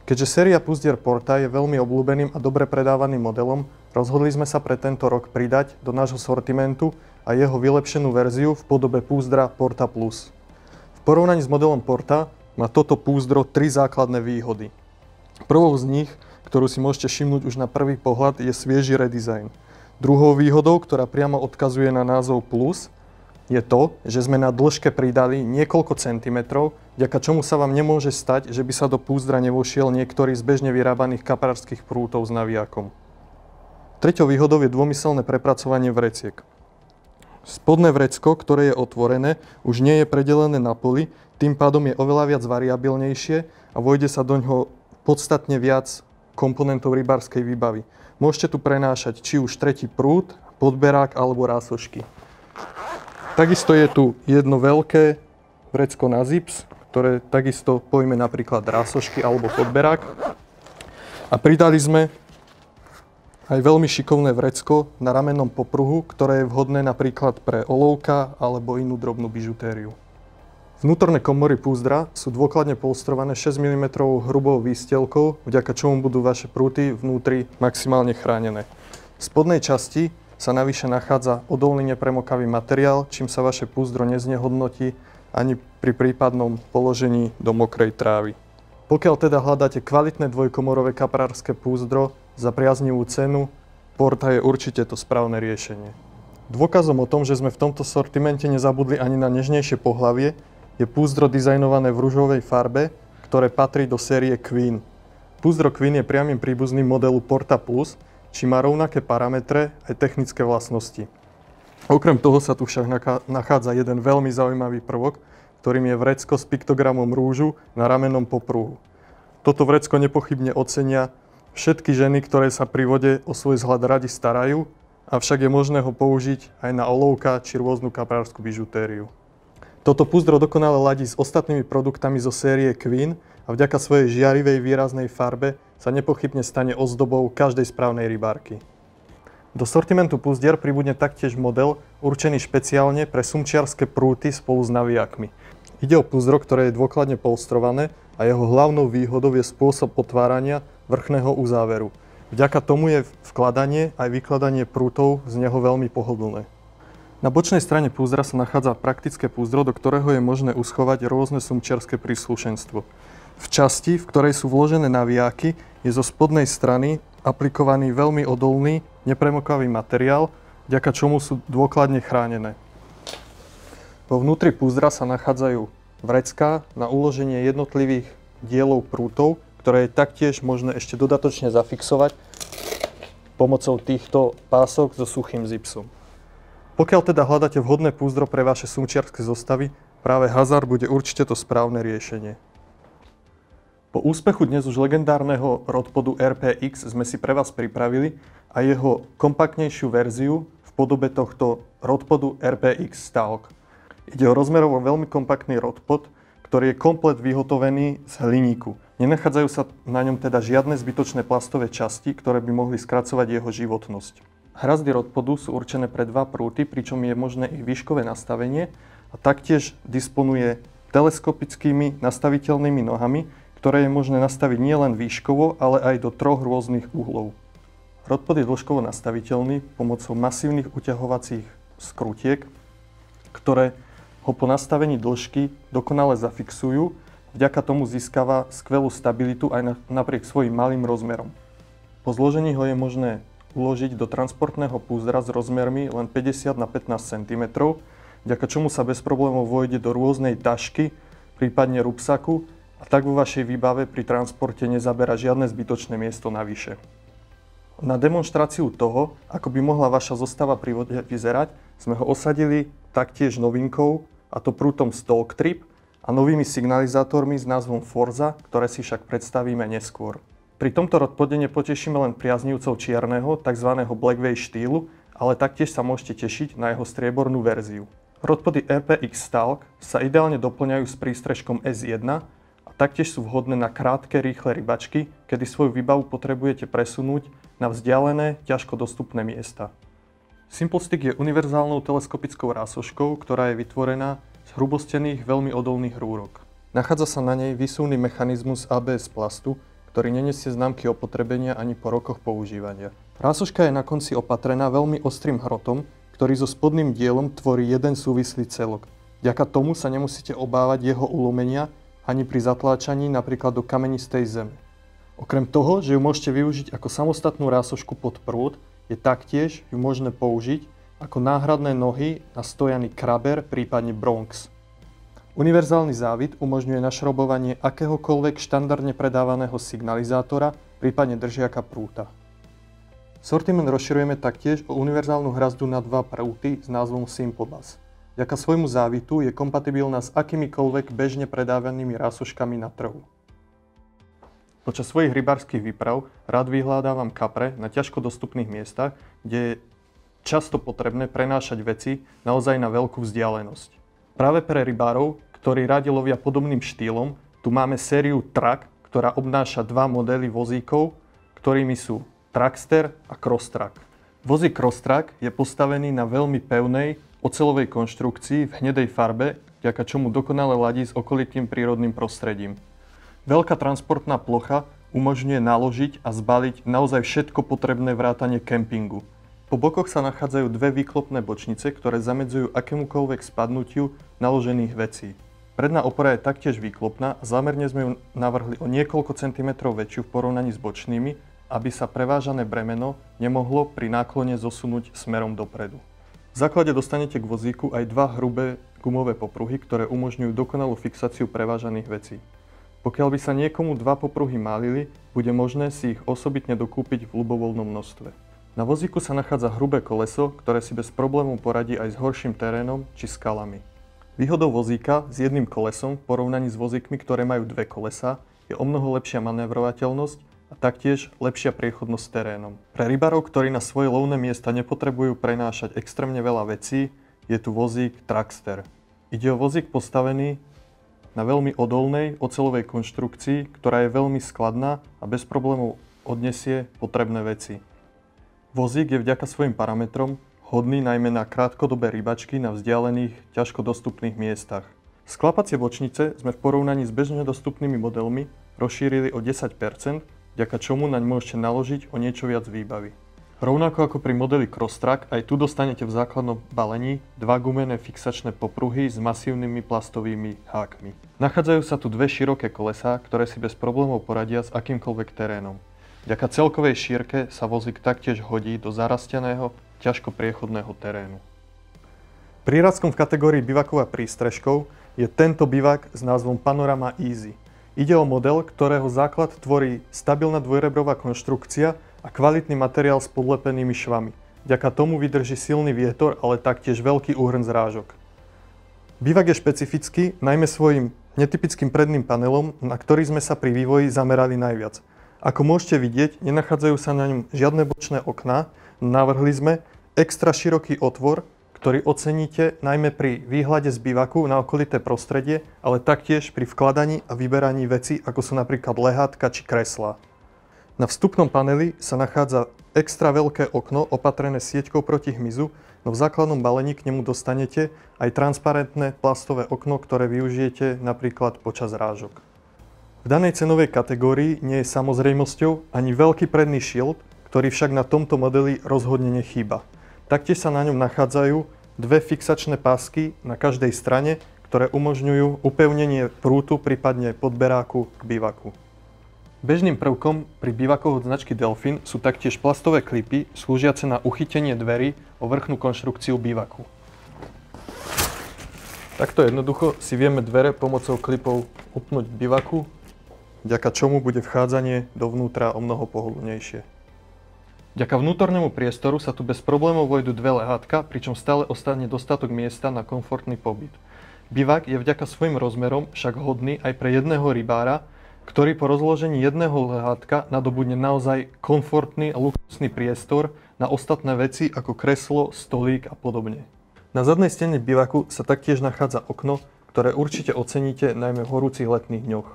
Keďže séria púzdier Porta je veľmi obľúbeným a dobre predávaným modelom, rozhodli sme sa pre tento rok pridať do nášho sortimentu a jeho vylepšenú verziu v podobe púzdra Porta Plus. V porovnaní s modelom Porta má toto púzdro 3 základné výhody. Prvou z nich, ktorú si môžete všimnúť už na prvý pohľad, je svieži redesign. Druhou výhodou, ktorá priamo odkazuje na názov Plus, je to, že sme na dĺžke pridali niekoľko centimetrov, vďaka čomu sa vám nemôže stať, že by sa do púzdra nevošiel niektorý z bežne vyrábaných kaprárskych prútov s navijákom. Treťou výhodou je dvomyselné prepracovanie vreciek. Spodné vrecko, ktoré je otvorené, už nie je predelené na poly, tým pádom je oveľa viac variabilnejšie a vojde sa do ňoho podstatne viac komponentov rybárskej výbavy. Môžete tu prenášať či už tretí prúd, podberák alebo rásošky. Takisto je tu jedno veľké vrecko na zips, ktoré takisto pojme napríklad rásošky alebo podberák. A pridali sme aj veľmi šikovné vrecko na ramennom popruhu, ktoré je vhodné napríklad pre olovka alebo inú drobnú bižutériu. Vnútorné komory púzdra sú dôkladne polstrované 6 mm hrubou výstielkou, vďaka čomu budú vaše prúty vnútri maximálne chránené. V spodnej časti sa navyše nachádza odolný nepremokavý materiál, čím sa vaše púzdro neznehodnotí ani pri prípadnom položení do mokrej trávy. Pokiaľ teda hľadáte kvalitné dvojkomorové kaprárske púzdro za priaznivú cenu, Porta je určite to správne riešenie. Dôkazom o tom, že sme v tomto sortimente nezabudli ani na nežnejšie pohlavie, je púzdro dizajnované v ružovej farbe, ktoré patrí do série Queen. Púzdro Queen je priamym príbuzným modelu Porta Plus, či má rovnaké parametre aj technické vlastnosti. Okrem toho sa tu však nachádza jeden veľmi zaujímavý prvok, ktorým je vrecko s piktogramom rúžu na ramennom popruhu. Toto vrecko nepochybne ocenia všetky ženy, ktoré sa pri vode o svoj vzhľad radi starajú, avšak je možné ho použiť aj na olovka či rôznu kaprárskú bižutériu. Toto púzdro dokonale ladí s ostatnými produktami zo série Queen a vďaka svojej žiarivej výraznej farbe sa nepochybne stane ozdobou každej správnej rybárky. Do sortimentu púzdier pribudne taktiež model určený špeciálne pre sumčiarske prúty spolu s navijakmi. Ide o púzdro, ktoré je dôkladne polstrované a jeho hlavnou výhodou je spôsob otvárania vrchného uzáveru. Vďaka tomu je vkladanie aj vykladanie prútov z neho veľmi pohodlné. Na bočnej strane púzdra sa nachádza praktické púzdro, do ktorého je možné uschovať rôzne sumčiarske príslušenstvo. V časti, v ktorej sú vložené navijáky, je zo spodnej strany aplikovaný veľmi odolný, nepremokavý materiál, vďaka čomu sú dôkladne chránené. Vo vnútri púzdra sa nachádzajú vrecká na uloženie jednotlivých dielov prútov, ktoré je taktiež možné ešte dodatočne zafixovať pomocou týchto pások so suchým zipsom. Pokiaľ teda hľadáte vhodné púzdro pre vaše sumčiarske zostavy, práve Hazard bude určite to správne riešenie. Po úspechu dnes už legendárneho rodpodu RPX sme si pre vás pripravili aj jeho kompaktnejšiu verziu v podobe tohto rodpodu RPX Stalk. Ide o rozmerovo veľmi kompaktný rodpod, ktorý je komplet vyhotovený z hliníku. Nenachádzajú sa na ňom teda žiadne zbytočné plastové časti, ktoré by mohli skracovať jeho životnosť. Hrazdy rodpodu sú určené pre 2 prúty, pričom je možné ich výškové nastavenie a taktiež disponuje teleskopickými nastaviteľnými nohami, ktoré je možné nastaviť nielen výškovo, ale aj do 3 rôznych uhlov. Rodpod je dĺžkovo nastaviteľný pomocou masívnych uťahovacích skrutiek, ktoré ho po nastavení dĺžky dokonale zafixujú a Vďaka tomu získava skvelú stabilitu aj napriek svojim malým rozmerom. Po zložení ho je možné uložiť do transportného púzdra s rozmermi len 50 na 15 cm, vďaka čomu sa bez problémov vojde do rôznej tašky, prípadne rúbsaku, a tak vo vašej výbave pri transporte nezabera žiadne zbytočné miesto navyše. Na demonštráciu toho, ako by mohla vaša zostava pri vode vyzerať, sme ho osadili taktiež novinkou, a to prútom Stalktrip a novými signalizátormi s názvom Forza, ktoré si však predstavíme neskôr. Pri tomto rodpode nepotešíme len priaznivcov čierneho, tzv. Blackway štýlu, ale taktiež sa môžete tešiť na jeho striebornú verziu. Rodpody RPX Stalk sa ideálne doplňajú s prístrežkom S1 a taktiež sú vhodné na krátke, rýchle rybačky, kedy svoju výbavu potrebujete presunúť na vzdialené, ťažko dostupné miesta. SimpleStick je univerzálnou teleskopickou rásoškou, ktorá je vytvorená z hrubostených, veľmi odolných rúrok. Nachádza sa na nej výsuvný mechanizmus ABS plastu, ktorý nenesie známky opotrebenia ani po rokoch používania. Rásoška je na konci opatrená veľmi ostrým hrotom, ktorý so spodným dielom tvorí jeden súvislý celok. Vďaka tomu sa nemusíte obávať jeho ulomenia ani pri zatláčaní napríklad do kamenistej zeme. Okrem toho, že ju môžete využiť ako samostatnú rásošku pod prúd, je taktiež ju možné použiť ako náhradné nohy na stojany Kraber, prípadne Bronx. Univerzálny závit umožňuje našrobovanie akéhokoľvek štandardne predávaného signalizátora, prípadne držiaka prúta. Sortiment rozširujeme taktiež o univerzálnu hrazdu na 2 prúty s názvom SimpleBus. Vďaka svojmu závitu je kompatibilná s akýmikoľvek bežne predávanými rásoškami na trhu. Počas svojich rybárskych výprav rád vyhľadávam kapre na ťažko dostupných miestach, kde je často potrebné prenášať veci naozaj na veľkú vzdialenosť. Práve pre rybárov, ktorí radi lovia podobným štýlom, tu máme sériu Track, ktorá obnáša 2 modely vozíkov, ktorými sú Trackster a Crosstrack. Vozík Crosstrack je postavený na veľmi pevnej oceľovej konštrukcii v hnedej farbe, vďaka čomu dokonale ladí s okolitým prírodným prostredím. Veľká transportná plocha umožňuje naložiť a zbaliť naozaj všetko potrebné vrátane kempingu. Po bokoch sa nachádzajú 2 výklopné bočnice, ktoré zamedzujú akémukoľvek spadnutiu naložených vecí. Predná opora je taktiež výklopná a zámerne sme ju navrhli o niekoľko centimetrov väčšiu v porovnaní s bočnými, aby sa prevážané bremeno nemohlo pri náklone zosunúť smerom dopredu. V základe dostanete k vozíku aj 2 hrubé gumové popruhy, ktoré umožňujú dokonalú fixáciu prevážaných vecí. Pokiaľ by sa niekomu 2 popruhy málili, bude možné si ich osobitne dokúpiť v ľubovoľnom množstve. Na vozíku sa nachádza hrubé koleso, ktoré si bez problémov poradí aj s horším terénom či skalami. Výhodou vozíka s jedným kolesom v porovnaní s vozíkmi, ktoré majú 2 kolesá, je omnoho lepšia manévrovateľnosť a taktiež lepšia priechodnosť terénom. Pre rybárov, ktorí na svoje lovné miesta nepotrebujú prenášať extrémne veľa vecí, je tu vozík Trackster. Ide o vozík postavený na veľmi odolnej oceľovej konštrukcii, ktorá je veľmi skladná a bez problémov odnesie potrebné veci. Vozík je vďaka svojim parametrom hodný najmä na krátkodobé rybačky na vzdialených, ťažko dostupných miestach. Sklapacie bočnice sme v porovnaní s bežne dostupnými modelmi rozšírili o 10%, vďaka čomu naň môžete naložiť o niečo viac výbavy. Rovnako ako pri modeli Crosstrack, aj tu dostanete v základnom balení 2 gumené fixačné popruhy s masívnymi plastovými hákmi. Nachádzajú sa tu 2 široké kolesá, ktoré si bez problémov poradia s akýmkoľvek terénom. Vďaka celkovej šírke sa vozík taktiež hodí do zarasteného, ťažko priechodného terénu. Príradkom v kategórii bivaková prístrežkov je tento bivak s názvom Panorama Easy. Ide o model, ktorého základ tvorí stabilná dvojrebrová konštrukcia a kvalitný materiál s podlepenými švami. Vďaka tomu vydrží silný vietor, ale taktiež veľký úhrn zrážok. Bivak je špecifický najmä svojím netypickým predným panelom, na ktorý sme sa pri vývoji zamerali najviac. Ako môžete vidieť, nenachádzajú sa na ňom žiadne bočné okná, navrhli sme extra široký otvor, ktorý oceníte najmä pri výhľade z bivaku na okolité prostredie, ale taktiež pri vkladaní a vyberaní vecí, ako sú napríklad lehátka či kreslá. Na vstupnom paneli sa nachádza extra veľké okno opatrené sieťkou proti hmyzu, no v základnom balení k nemu dostanete aj transparentné plastové okno, ktoré využijete napríklad počas rážok. V danej cenovej kategórii nie je samozrejmosťou ani veľký predný šild, ktorý však na tomto modeli rozhodne nechýba. Taktiež sa na ňom nachádzajú 2 fixačné pásky na každej strane, ktoré umožňujú upevnenie prútu, prípadne podberáku k bivaku. Bežným prvkom pri bivakoch od značky Delfin sú taktiež plastové klipy slúžiace na uchytenie dverí o vrchnú konštrukciu bivaku. Takto jednoducho si vieme dvere pomocou klipov upnúť k bivaku, vďaka čomu bude vchádzanie dovnútra o mnoho pohodlnejšie. Vďaka vnútornému priestoru sa tu bez problémov vojdu dve lehátka, pričom stále ostane dostatok miesta na komfortný pobyt. Bivak je vďaka svojim rozmerom však hodný aj pre jedného rybára, ktorý po rozložení jedného lehátka nadobudne naozaj komfortný a luxusný priestor na ostatné veci ako kreslo, stolík a podobne. Na zadnej stene bivaku sa taktiež nachádza okno, ktoré určite oceníte najmä v horúcich letných dňoch.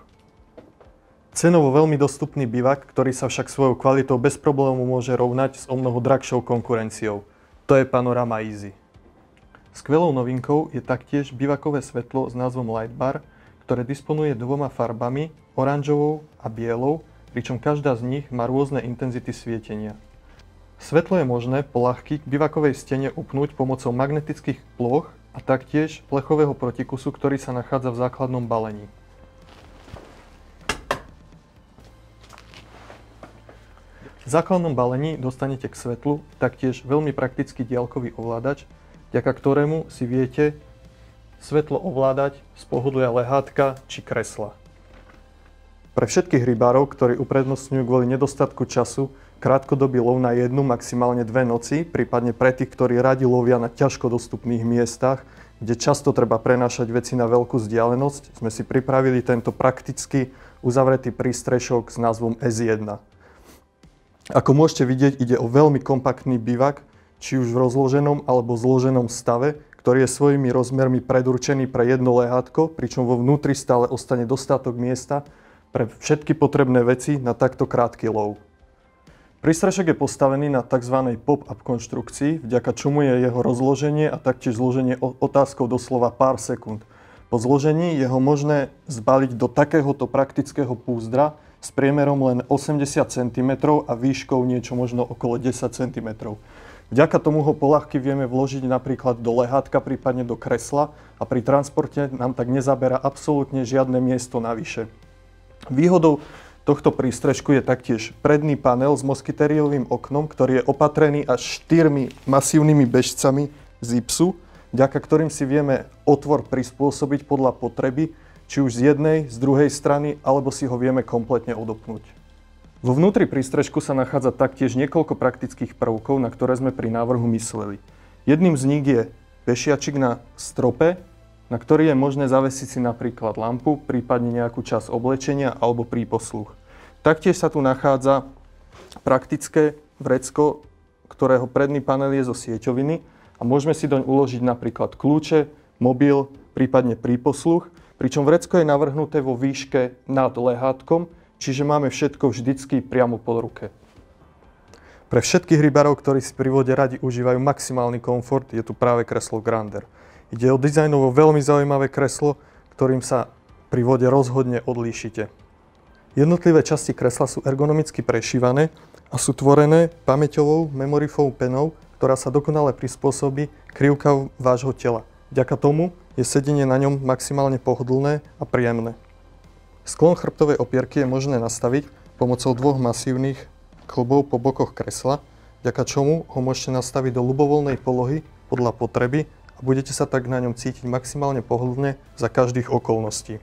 Cenovo veľmi dostupný bivak, ktorý sa však svojou kvalitou bez problémov môže rovnať s omnoho drahšou konkurenciou. To je Panorama Easy. Skvelou novinkou je taktiež bivakové svetlo s názvom Lightbar, ktoré disponuje dvoma farbami, oranžovou a bielou, pričom každá z nich má rôzne intenzity svietenia. Svetlo je možné po ľahky k bivakovej stene upnúť pomocou magnetických plôch a taktiež plechového protikusu, ktorý sa nachádza v základnom balení. V základnom balení dostanete k svetlu taktiež veľmi praktický diaľkový ovládač, vďaka ktorému si viete svetlo ovládať z pohodlia lehátka či kresla. Pre všetkých rybárov, ktorí uprednostňujú kvôli nedostatku času krátkodobý lov na jednu, maximálne 2 noci, prípadne pre tých, ktorí radi lovia na ťažko dostupných miestach, kde často treba prenášať veci na veľkú vzdialenosť, sme si pripravili tento prakticky uzavretý prístrešok s názvom S1. Ako môžete vidieť, ide o veľmi kompaktný bivak, či už v rozloženom alebo zloženom stave, ktorý je svojimi rozmermi predurčený pre jedno lehátko, pričom vo vnútri stále ostane dostatok miesta pre všetky potrebné veci na takto krátky lov. Prístrešok je postavený na tzv. Pop-up konštrukcii, vďaka čomu je jeho rozloženie a taktiež zloženie otázkou doslova pár sekúnd. Po zložení je ho možné zbaliť do takéhoto praktického púzdra s priemerom len 80 cm a výškou niečo možno okolo 10 cm. Vďaka tomu ho poľahky vieme vložiť napríklad do lehátka, prípadne do kresla a pri transporte nám tak nezaberá absolútne žiadne miesto navyše. Výhodou tohto prístrežku je taktiež predný panel s moskitériovým oknom, ktorý je opatrený až 4 masívnymi bežcami z gipsu, vďaka ktorým si vieme otvor prispôsobiť podľa potreby, či už z jednej, z druhej strany, alebo si ho vieme kompletne odopnúť. Vo vnútri prístrežku sa nachádza taktiež niekoľko praktických prvkov, na ktoré sme pri návrhu mysleli. Jedným z nich je vešiačik na strope, na ktorý je možné zavesiť si napríklad lampu, prípadne nejakú časť oblečenia alebo príposluch. Taktiež sa tu nachádza praktické vrecko, ktorého predný panel je zo sieťoviny a môžeme si doň uložiť napríklad kľúče, mobil, prípadne príposluch, pričom vrecko je navrhnuté vo výške nad lehátkom, čiže máme všetko vždycky priamo pod ruke. Pre všetkých rybárov, ktorí si pri vode radi užívajú maximálny komfort, je tu práve kreslo Grander. Ide o dizajnovo veľmi zaujímavé kreslo, ktorým sa pri vode rozhodne odlíšite. Jednotlivé časti kresla sú ergonomicky prešívané a sú tvorené pamäťovou memory foam penou, ktorá sa dokonale prispôsobí krivkám vášho tela. Vďaka tomu je sedenie na ňom maximálne pohodlné a príjemné. Sklon chrbtovej opierky je možné nastaviť pomocou 2 masívnych klbov po bokoch kresla, vďaka čomu ho môžete nastaviť do ľubovoľnej polohy podľa potreby a budete sa tak na ňom cítiť maximálne pohodlne za každých okolností.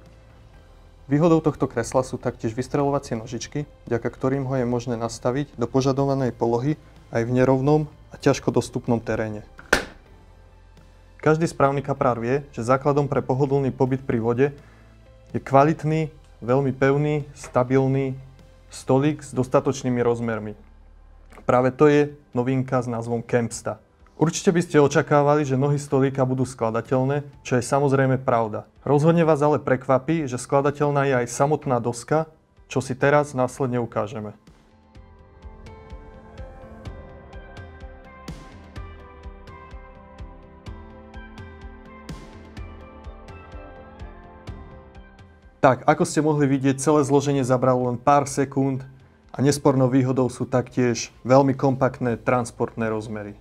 Výhodou tohto kresla sú taktiež vystreľovacie nožičky, vďaka ktorým ho je možné nastaviť do požadovanej polohy aj v nerovnom a ťažko dostupnom teréne. Každý správny kaprár vie, že základom pre pohodlný pobyt pri vode je kvalitný, veľmi pevný, stabilný stolík s dostatočnými rozmermi. Práve to je novinka s názvom Campsta. Určite by ste očakávali, že nohy stolíka budú skladateľné, čo je samozrejme pravda. Rozhodne vás ale prekvapí, že skladateľná je aj samotná doska, čo si teraz následne ukážeme. Tak, ako ste mohli vidieť, celé zloženie zabralo len pár sekúnd a nespornou výhodou sú taktiež veľmi kompaktné transportné rozmery.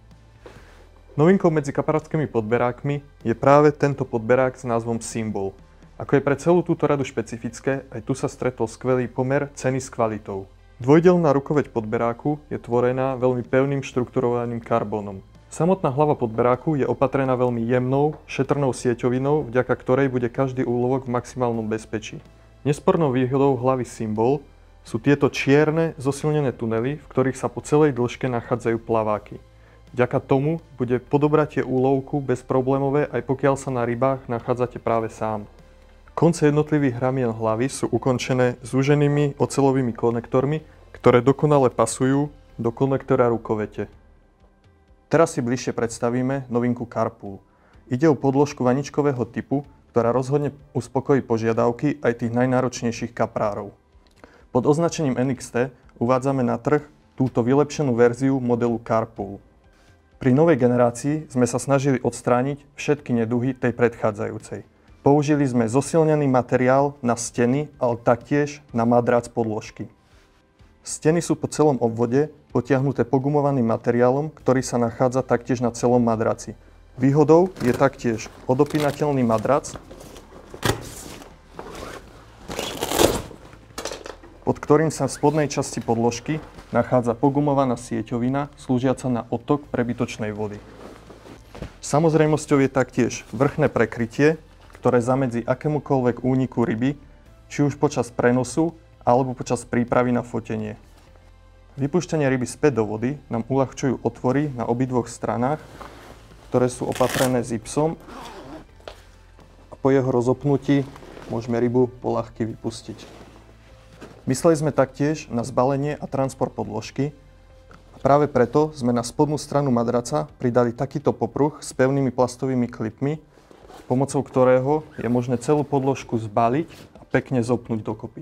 Novinkou medzi kamarátskými podberákmi je práve tento podberák s názvom Symbol. Ako je pre celú túto radu špecifické, aj tu sa stretol skvelý pomer ceny s kvalitou. Dvojdelná rukoveď podberáku je tvorená veľmi pevným štrukturovaným karbónom. Samotná hlava podberáku je opatrená veľmi jemnou, šetrnou sieťovinou, vďaka ktorej bude každý úlovok v maximálnom bezpečí. Nespornou výhodou hlavy Symbol sú tieto čierne, zosilnené tunely, v ktorých sa po celej dĺžke nachádzajú plaváky. Vďaka tomu bude podobratie úlovku bezproblémové, aj pokiaľ sa na rybách nachádzate práve sám. Konce jednotlivých ramien hlavy sú ukončené zúženými oceľovými konektormi, ktoré dokonale pasujú do konektora rukovete. Teraz si bližšie predstavíme novinku Carpool. Ide o podložku vaničkového typu, ktorá rozhodne uspokojí požiadavky aj tých najnáročnejších kaprárov. Pod označením NXT uvádzame na trh túto vylepšenú verziu modelu Carpool. Pri novej generácii sme sa snažili odstrániť všetky neduhy tej predchádzajúcej. Použili sme zosilnený materiál na steny, ale taktiež na madrac podložky. Steny sú po celom obvode potiahnuté pogumovaným materiálom, ktorý sa nachádza taktiež na celom madraci. Výhodou je taktiež odopínateľný madrac, pod ktorým sa v spodnej časti podložky nachádza pogumovaná sieťovina, slúžiaca na odtok prebytočnej vody. Samozrejmosťou je taktiež vrchné prekrytie, ktoré zamedzí akémukoľvek úniku ryby, či už počas prenosu, alebo počas prípravy na fotenie. Vypúšťanie ryby späť do vody nám uľahčujú otvory na obidvoch stranách, ktoré sú opatrené zipsom, a po jeho rozopnutí môžeme rybu poľahky vypustiť. Mysleli sme taktiež na zbalenie a transport podložky a práve preto sme na spodnú stranu madraca pridali takýto popruh s pevnými plastovými klipmi, pomocou ktorého je možné celú podložku zbaliť a pekne zopnúť dokopy.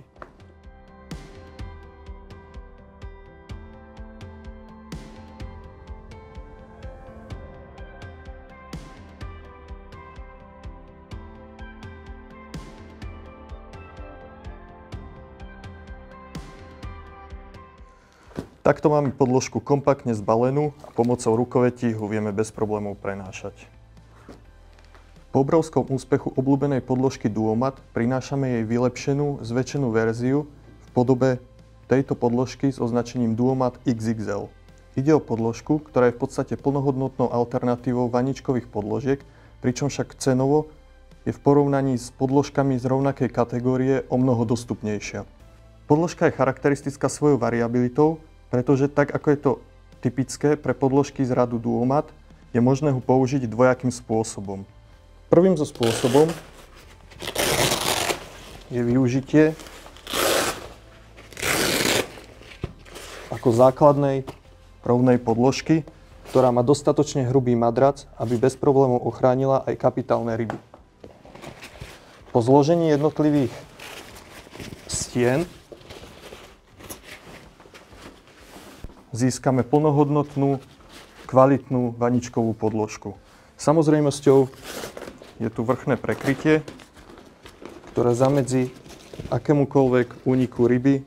Takto máme podložku kompaktne zbalenú a pomocou rukovetí ho vieme bez problémov prenášať. Po obrovskom úspechu obľúbenej podložky Duomat prinášame jej vylepšenú, zväčšenú verziu v podobe tejto podložky s označením Duomat XXL. Ide o podložku, ktorá je v podstate plnohodnotnou alternatívou vaničkových podložiek, pričom však cenovo je v porovnaní s podložkami z rovnakej kategórie omnoho dostupnejšia. Podložka je charakteristická svojou variabilitou, pretože tak ako je to typické pre podložky z radu Duomat, je možné ho použiť dvojakým spôsobom. Prvým zo spôsobom je využitie ako základnej rovnej podložky, ktorá má dostatočne hrubý madrac, aby bez problémov ochránila aj kapitálne ryby. Po zložení jednotlivých stien získame plnohodnotnú, kvalitnú vaničkovú podložku. Samozrejmosťou je tu vrchné prekrytie, ktoré zamedzí akémukoľvek úniku ryby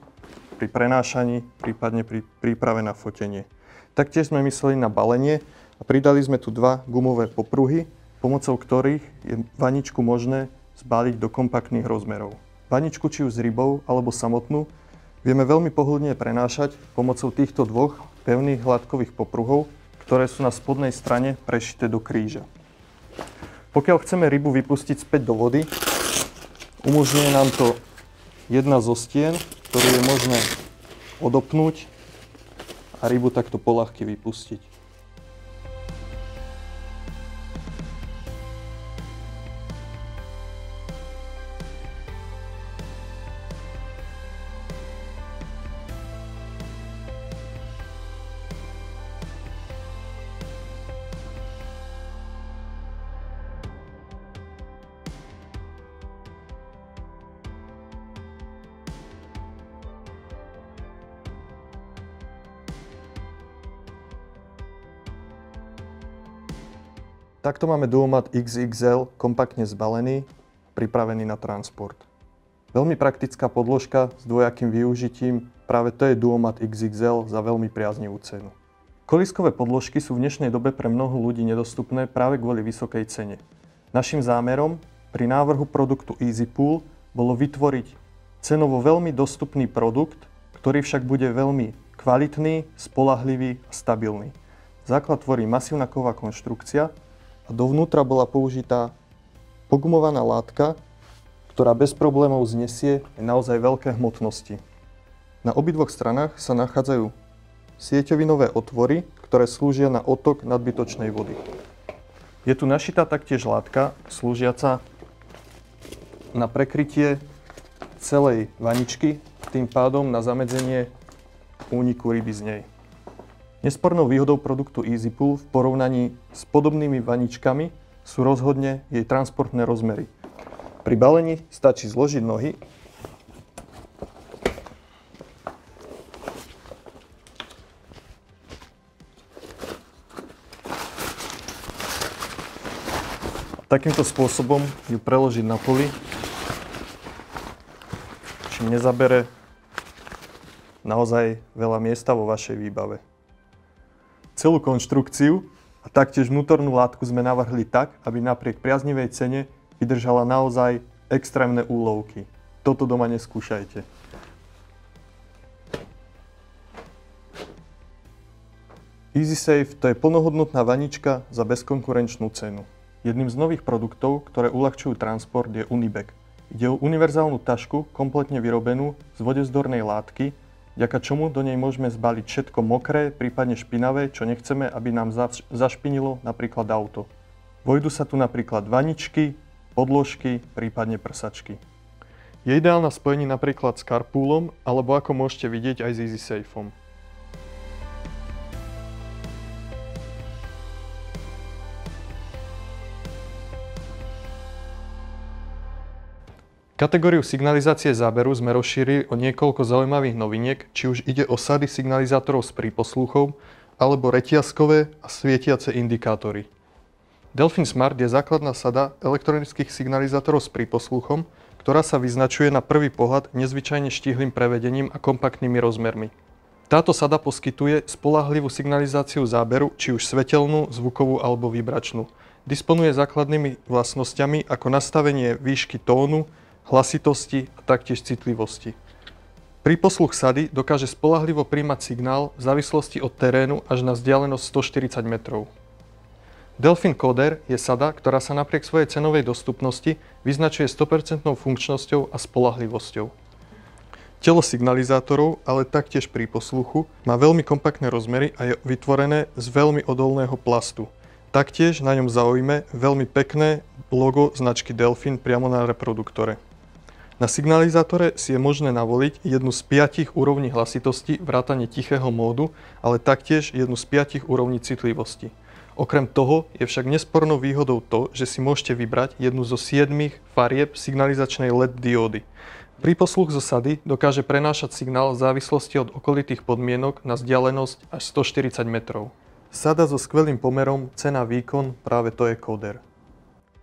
pri prenášaní, prípadne pri príprave na fotenie. Taktiež sme mysleli na balenie a pridali sme tu dva gumové popruhy, pomocou ktorých je vaničku možné zbaliť do kompaktných rozmerov. Vaničku či už s rybou alebo samotnú vieme veľmi pohodlne prenášať pomocou týchto dvoch pevných hladkových popruhov, ktoré sú na spodnej strane prešité do kríža. Pokiaľ chceme rybu vypustiť späť do vody, umožňuje nám to jedna zo stien, ktorú je možné odopnúť a rybu takto poľahky vypustiť. Takto máme Duomat XXL kompaktne zbalený, pripravený na transport. Veľmi praktická podložka s dvojakým využitím, práve to je Duomat XXL za veľmi priaznivú cenu. Kolískové podložky sú v dnešnej dobe pre mnoho ľudí nedostupné práve kvôli vysokej cene. Naším zámerom pri návrhu produktu EasyPool bolo vytvoriť cenovo veľmi dostupný produkt, ktorý však bude veľmi kvalitný, spoľahlivý a stabilný. Základ tvorí masívna kovová konštrukcia a dovnútra bola použitá pogumovaná látka, ktorá bez problémov znesie naozaj veľké hmotnosti. Na obidvoch stranách sa nachádzajú sieťovinové otvory, ktoré slúžia na odtok nadbytočnej vody. Je tu našitá taktiež látka, slúžiaca na prekrytie celej vaničky, tým pádom na zamedzenie úniku ryby z nej. Nespornou výhodou produktu EasyPool v porovnaní s podobnými vaničkami sú rozhodne jej transportné rozmery. Pri balení stačí zložiť nohy a takýmto spôsobom ju preložiť na poli, čím nezabere naozaj veľa miesta vo vašej výbave. Celú konštrukciu a taktiež vnútornú látku sme navrhli tak, aby napriek priaznivej cene vydržala naozaj extrémne úlovky. Toto doma neskúšajte. EasySafe to je plnohodnotná vanička za bezkonkurenčnú cenu. Jedným z nových produktov, ktoré uľahčujú transport, je Unibag. Ide o univerzálnu tašku, kompletne vyrobenú z vodevzdornej látky, vďaka čomu do nej môžeme zbaliť všetko mokré, prípadne špinavé, čo nechceme, aby nám zašpinilo napríklad auto. Vojdu sa tu napríklad vaničky, podložky, prípadne prsačky. Je ideálna spojení napríklad s carpoolom, alebo ako môžete vidieť aj s EasySafeom. Kategóriu signalizácie záberu sme rozšírili o niekoľko zaujímavých noviniek, či už ide o sady signalizátorov s príposluchom, alebo reťazkové a svietiace indikátory. Delfin Smart je základná sada elektronických signalizátorov s príposluchom, ktorá sa vyznačuje na prvý pohľad nezvyčajne štíhlym prevedením a kompaktnými rozmermi. Táto sada poskytuje spoľahlivú signalizáciu záberu, či už svetelnú, zvukovú alebo vibračnú. Disponuje základnými vlastnosťami ako nastavenie výšky tónu, hlasitosti a taktiež citlivosti. Príposluch sady dokáže spoľahlivo prijímať signál v závislosti od terénu až na vzdialenosť 140 metrov. Delfin Coder je sada, ktorá sa napriek svojej cenovej dostupnosti vyznačuje 100% funkčnosťou a spoľahlivosťou. Telo signalizátorov, ale taktiež príposluchu, má veľmi kompaktné rozmery a je vytvorené z veľmi odolného plastu. Taktiež na ňom zaujme veľmi pekné logo značky Delfin priamo na reproduktore. Na signalizátore si je možné navoliť jednu z 5 úrovní hlasitosti vrátane tichého módu, ale taktiež jednu z 5 úrovní citlivosti. Okrem toho je však nespornou výhodou to, že si môžete vybrať jednu zo 7 farieb signalizačnej LED diódy. Príposluch zo sady dokáže prenášať signál v závislosti od okolitých podmienok na vzdialenosť až 140 metrov. Sada so skvelým pomerom cena-výkon, práve to je Coder.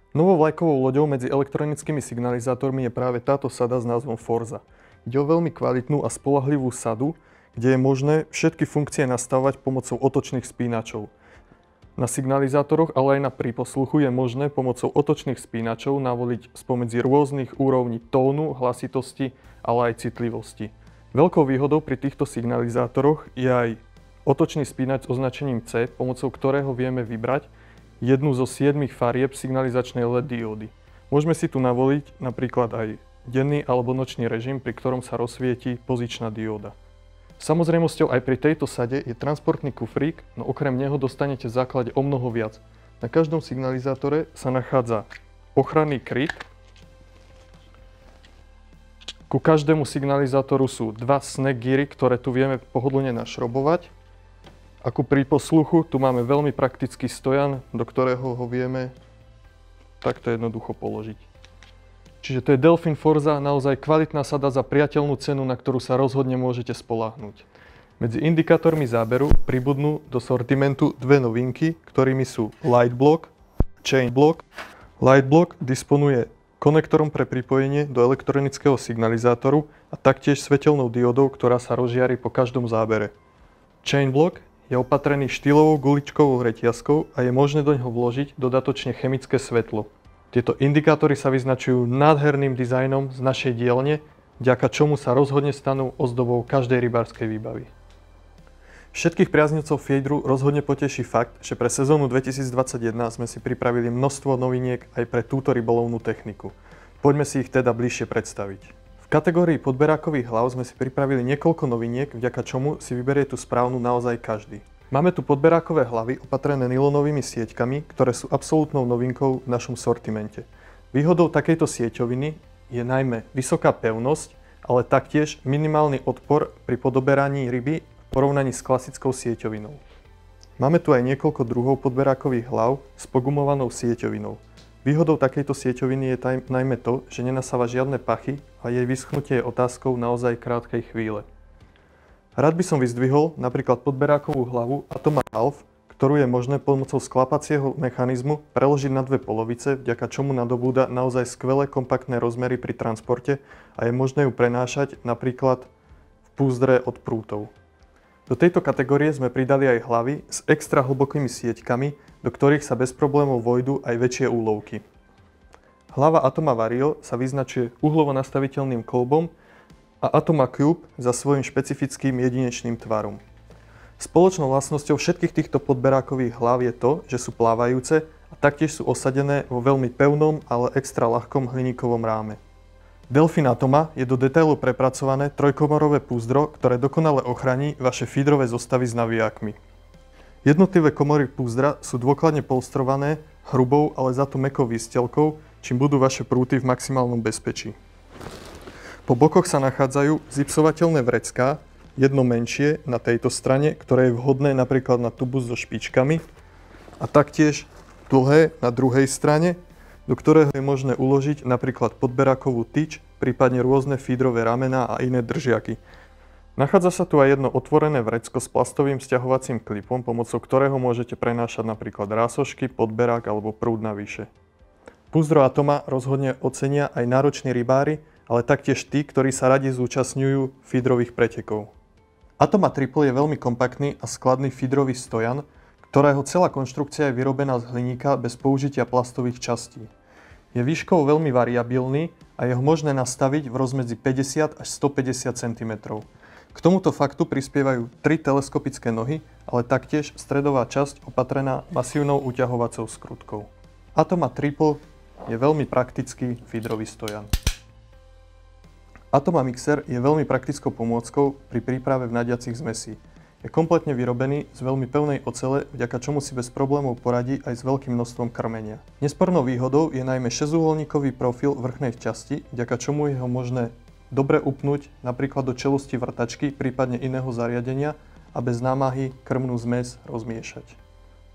Novou vlajkovou loďou medzi elektronickými signalizátormi je práve táto sada s názvom Forza. Ide o veľmi kvalitnú a spoľahlivú sadu, kde je možné všetky funkcie nastavovať pomocou otočných spínačov. Na signalizátoroch, ale aj na príposluchu je možné pomocou otočných spínačov navoliť spomedzi rôznych úrovní tónu, hlasitosti, ale aj citlivosti. Veľkou výhodou pri týchto signalizátoroch je aj otočný spínač s označením C, pomocou ktorého vieme vybrať jednu zo 7 farieb signalizačnej LED diódy. Môžeme si tu navoliť napríklad aj denný alebo nočný režim, pri ktorom sa rozsvieti pozičná dióda. Samozrejmosťou aj pri tejto sade je transportný kufrík, no okrem neho dostanete v základe o mnoho viac. Na každom signalizátore sa nachádza ochranný kryt. Ku každému signalizátoru sú 2 snack geary, ktoré tu vieme pohodlne našrobovať. A ku príposluchu tu máme veľmi praktický stojan, do ktorého ho vieme takto jednoducho položiť. Čiže to je Delfin Forza, naozaj kvalitná sada za priateľnú cenu, na ktorú sa rozhodne môžete spoľahnúť. Medzi indikátormi záberu pribudnú do sortimentu 2 novinky, ktorými sú Lightblock a Chainblock. Lightblock disponuje konektorom pre pripojenie do elektronického signalizátoru a taktiež svetelnou diódou, ktorá sa rozžiari po každom zábere. Chainblock je opatrený štýlovou guličkovou reťazkou a je možné do ňoho vložiť dodatočne chemické svetlo. Tieto indikátory sa vyznačujú nádherným dizajnom z našej dielne, vďaka čomu sa rozhodne stanú ozdobou každej rybárskej výbavy. Všetkých priaznivcov feederu rozhodne poteší fakt, že pre sezónu 2021 sme si pripravili množstvo noviniek aj pre túto rybolovnú techniku. Poďme si ich teda bližšie predstaviť. V kategórii podberákových hlav sme si pripravili niekoľko noviniek, vďaka čomu si vyberie tú správnu naozaj každý. Máme tu podberákové hlavy opatrené nylonovými sieťkami, ktoré sú absolútnou novinkou v našom sortimente. Výhodou takejto sieťoviny je najmä vysoká pevnosť, ale taktiež minimálny odpor pri podoberaní ryby v porovnaní s klasickou sieťovinou. Máme tu aj niekoľko druhov podberákových hlav s pogumovanou sieťovinou. Výhodou takejto sieťoviny je najmä to, že nenasáva žiadne pachy a jej vyschnutie je otázkou naozaj krátkej chvíle. Rád by som vyzdvihol napríklad podberákovú hlavu Atoma Half, ktorú je možné pomocou sklapacieho mechanizmu preložiť na dve polovice, vďaka čomu nadobúda naozaj skvelé kompaktné rozmery pri transporte a je možné ju prenášať napríklad v púzdre od prútov. Do tejto kategórie sme pridali aj hlavy s extra hlbokými sieťkami, do ktorých sa bez problémov vojdu aj väčšie úlovky. Hlava Atoma Vario sa vyznačuje uhlovo nastaviteľným kolbom a Atoma Cube za svojím špecifickým jedinečným tvarom. Spoločnou vlastnosťou všetkých týchto podberákových hlav je to, že sú plávajúce a taktiež sú osadené vo veľmi pevnom, ale extra ľahkom hliníkovom ráme. Delfin Atoma je do detailu prepracované trojkomorové púzdro, ktoré dokonale ochráni vaše feederové zostavy s navijákmi. Jednotlivé komory púzdra sú dôkladne polstrované hrubou, ale za to mäkkou výstelkou, čím budú vaše prúty v maximálnom bezpečí. Po bokoch sa nachádzajú zipsovateľné vrecká, jedno menšie na tejto strane, ktoré je vhodné napríklad na tubus so špičkami a taktiež dlhé na druhej strane, do ktorého je možné uložiť napríklad podberákovú tyč, prípadne rôzne feederové ramená a iné držiaky. Nachádza sa tu aj jedno otvorené vrecko s plastovým sťahovacím klipom, pomocou ktorého môžete prenášať napríklad rásošky, podberák alebo prúd navyše. Púzdro Atoma rozhodne ocenia aj nároční rybári, ale taktiež tí, ktorí sa radi zúčastňujú feederových pretekov. Atoma Triple je veľmi kompaktný a skladný feederový stojan, ktorého celá konštrukcia je vyrobená z hliníka bez použitia plastových častí. Je výškovo veľmi variabilný a je ho možné nastaviť v rozmedzi 50 až 150 cm. K tomuto faktu prispievajú 3 teleskopické nohy, ale taktiež stredová časť opatrená masívnou uťahovacou skrutkou. Atoma Triple je veľmi praktický feederový stojan. Atoma Mixer je veľmi praktickou pomôckou pri príprave vnadiacich zmesí. Je kompletne vyrobený z veľmi pevnej ocele, vďaka čomu si bez problémov poradí aj s veľkým množstvom krmenia. Nespornou výhodou je najmä 6-uholníkový profil vrchnej časti, vďaka čomu je ho možné dobre upnúť napríklad do čelosti vrtačky, prípadne iného zariadenia a bez námahy krmnú zmes rozmiešať.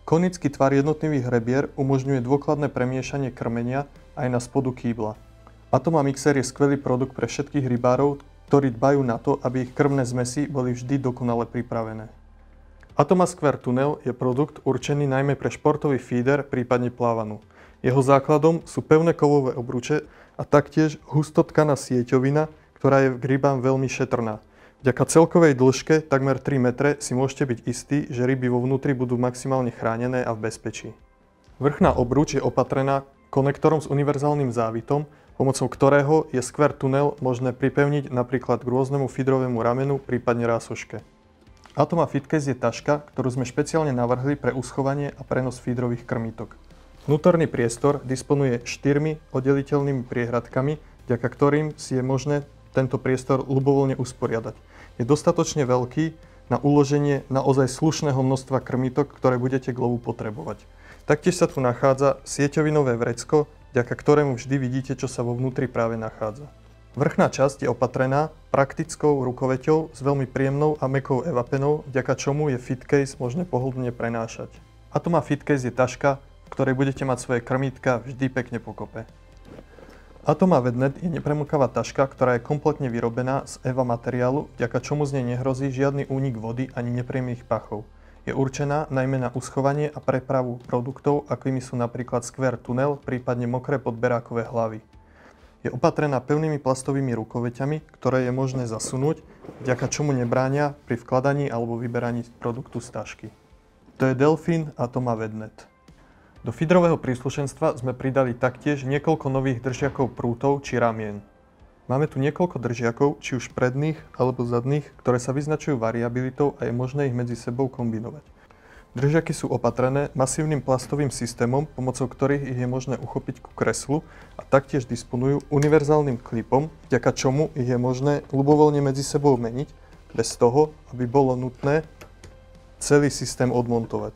Konický tvar jednotlivých hrebier umožňuje dôkladné premiešanie krmenia aj na spodu kýbla. Atoma Mixer je skvelý produkt pre všetkých rybárov, ktorí dbajú na to, aby ich krmné zmesy boli vždy dokonale pripravené. Atoma Square Tunnel je produkt určený najmä pre športový feeder, prípadne plávanú. Jeho základom sú pevné kovové obruče a taktiež hustotkaná sieťovina, ktorá je k rybám veľmi šetrná. Vďaka celkovej dĺžke, takmer 3 metre, si môžete byť istí, že ryby vo vnútri budú maximálne chránené a v bezpečí. Vrchná obruč je opatrená konektorom s univerzálnym závitom, pomocou ktorého je Square Tunnel možné pripevniť napríklad k rôznemu feederovému ramenu, prípadne rásoške. Atoma Fitcase je taška, ktorú sme špeciálne navrhli pre uschovanie a prenos feederových krmítok. Vnútorný priestor disponuje 4 oddeliteľnými priehradkami, vďaka ktorým si je možné tento priestor ľubovoľne usporiadať. Je dostatočne veľký na uloženie naozaj slušného množstva krmítok, ktoré budete k lovu potrebovať. Taktiež sa tu nachádza sieťovinové vrecko, vďaka ktorému vždy vidíte, čo sa vo vnútri práve nachádza. Vrchná časť je opatrená praktickou rukoveťou s veľmi príjemnou a mäkkou evapenou, vďaka čomu je Fitcase možné pohodlne prenášať. Atoma Fitcase je taška, v ktorej budete mať svoje krmítka vždy pekne pokope. Atoma Vednet je nepremokavá taška, ktorá je kompletne vyrobená z EVA materiálu, vďaka čomu z nej nehrozí žiadny únik vody ani nepriamych pachov. Je určená najmä na uschovanie a prepravu produktov, akými sú napríklad Square Tunnel, prípadne mokré podberákové hlavy. Je opatrená pevnými plastovými rukoveťami, ktoré je možné zasunúť, vďaka čomu nebránia pri vkladaní alebo vyberaní produktu z tašky. To je Delfin Atoma Vednet. Do feederového príslušenstva sme pridali taktiež niekoľko nových držiakov prútov či ramien. Máme tu niekoľko držiakov, či už predných alebo zadných, ktoré sa vyznačujú variabilitou a je možné ich medzi sebou kombinovať. Držiaky sú opatrené masívnym plastovým systémom, pomocou ktorých ich je možné uchopiť ku kreslu a taktiež disponujú univerzálnym klipom, vďaka čomu ich je možné ľubovoľne medzi sebou meniť, bez toho, aby bolo nutné celý systém odmontovať.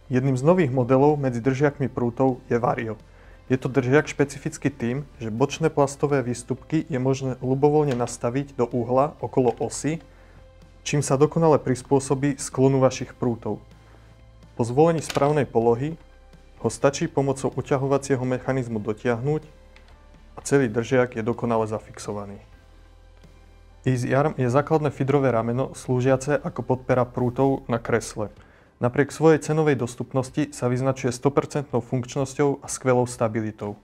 Jedným z nových modelov medzi držiakmi prútov je Vario. Je to držiak špecificky tým, že bočné plastové výstupky je možné ľubovoľne nastaviť do uhla okolo osy, čím sa dokonale prispôsobí sklonu vašich prútov. Po zvolení správnej polohy ho stačí pomocou uťahovacieho mechanizmu dotiahnuť a celý držiak je dokonale zafixovaný. Easy Arm je základné feederové rameno slúžiace ako podpora prútov na kresle. Napriek svojej cenovej dostupnosti sa vyznačuje 100% funkčnosťou a skvelou stabilitou.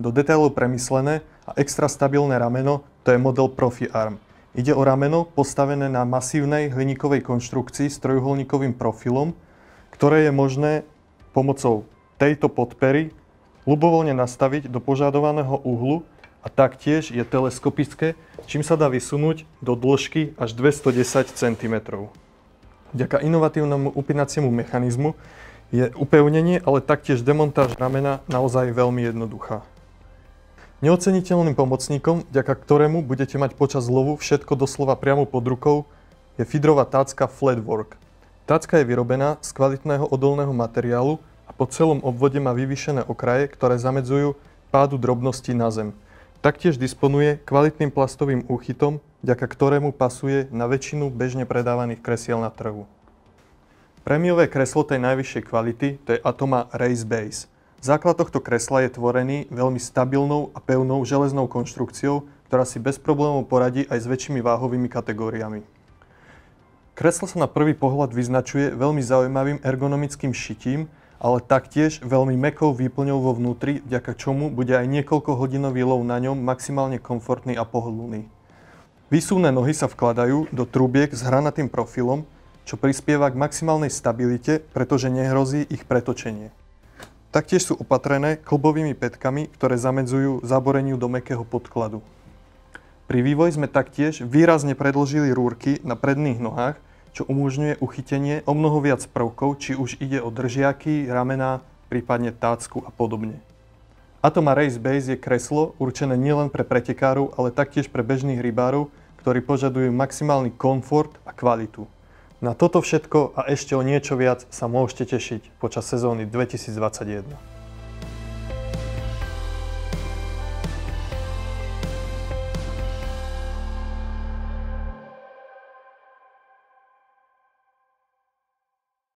Do detailov premyslené a extra stabilné rameno to je model Profi Arm. Ide o rameno postavené na masívnej hliníkovej konštrukcii s trojuholníkovým profilom, ktoré je možné pomocou tejto podpery ľubovoľne nastaviť do požadovaného uhlu a taktiež je teleskopické, čím sa dá vysunúť do dĺžky až 210 cm. Vďaka inovatívnemu upínaciemu mechanizmu je upevnenie, ale taktiež demontáž ramena naozaj veľmi jednoduchá. Neoceniteľným pomocníkom, vďaka ktorému budete mať počas lovu všetko doslova priamo pod rukou, je feederová tácka Flatwork. Tácka je vyrobená z kvalitného odolného materiálu a po celom obvode má vyvýšené okraje, ktoré zamedzujú pádu drobností na zem. Taktiež disponuje kvalitným plastovým úchytom, vďaka ktorému pasuje na väčšinu bežne predávaných kresiel na trhu. Prémiové kreslo tej najvyššej kvality to je Atoma Race Base. Základ tohto kresla je tvorený veľmi stabilnou a pevnou železnou konštrukciou, ktorá si bez problémov poradí aj s väčšími váhovými kategóriami. Kreslo sa na prvý pohľad vyznačuje veľmi zaujímavým ergonomickým šitím, ale taktiež veľmi mäkkou výplňou vo vnútri, vďaka čomu bude aj niekoľkohodinový lov na ňom maximálne komfortný a pohodlný. Výsuvné nohy sa vkladajú do trúbiek s hranatým profilom, čo prispieva k maximálnej stabilite, pretože nehrozí ich pretočenie. Taktiež sú opatrené klbovými pätkami, ktoré zamedzujú zaboreniu do mäkkého podkladu. Pri vývoji sme taktiež výrazne predĺžili rúrky na predných nohách, čo umožňuje uchytenie o mnoho viac prvkov, či už ide o držiaky, ramená, prípadne tácku a podobne. Atoma Race Base je kreslo určené nielen pre pretekárov, ale taktiež pre bežných rybárov, ktorí požadujú maximálny komfort a kvalitu. Na toto všetko a ešte o niečo viac sa môžete tešiť počas sezóny 2021.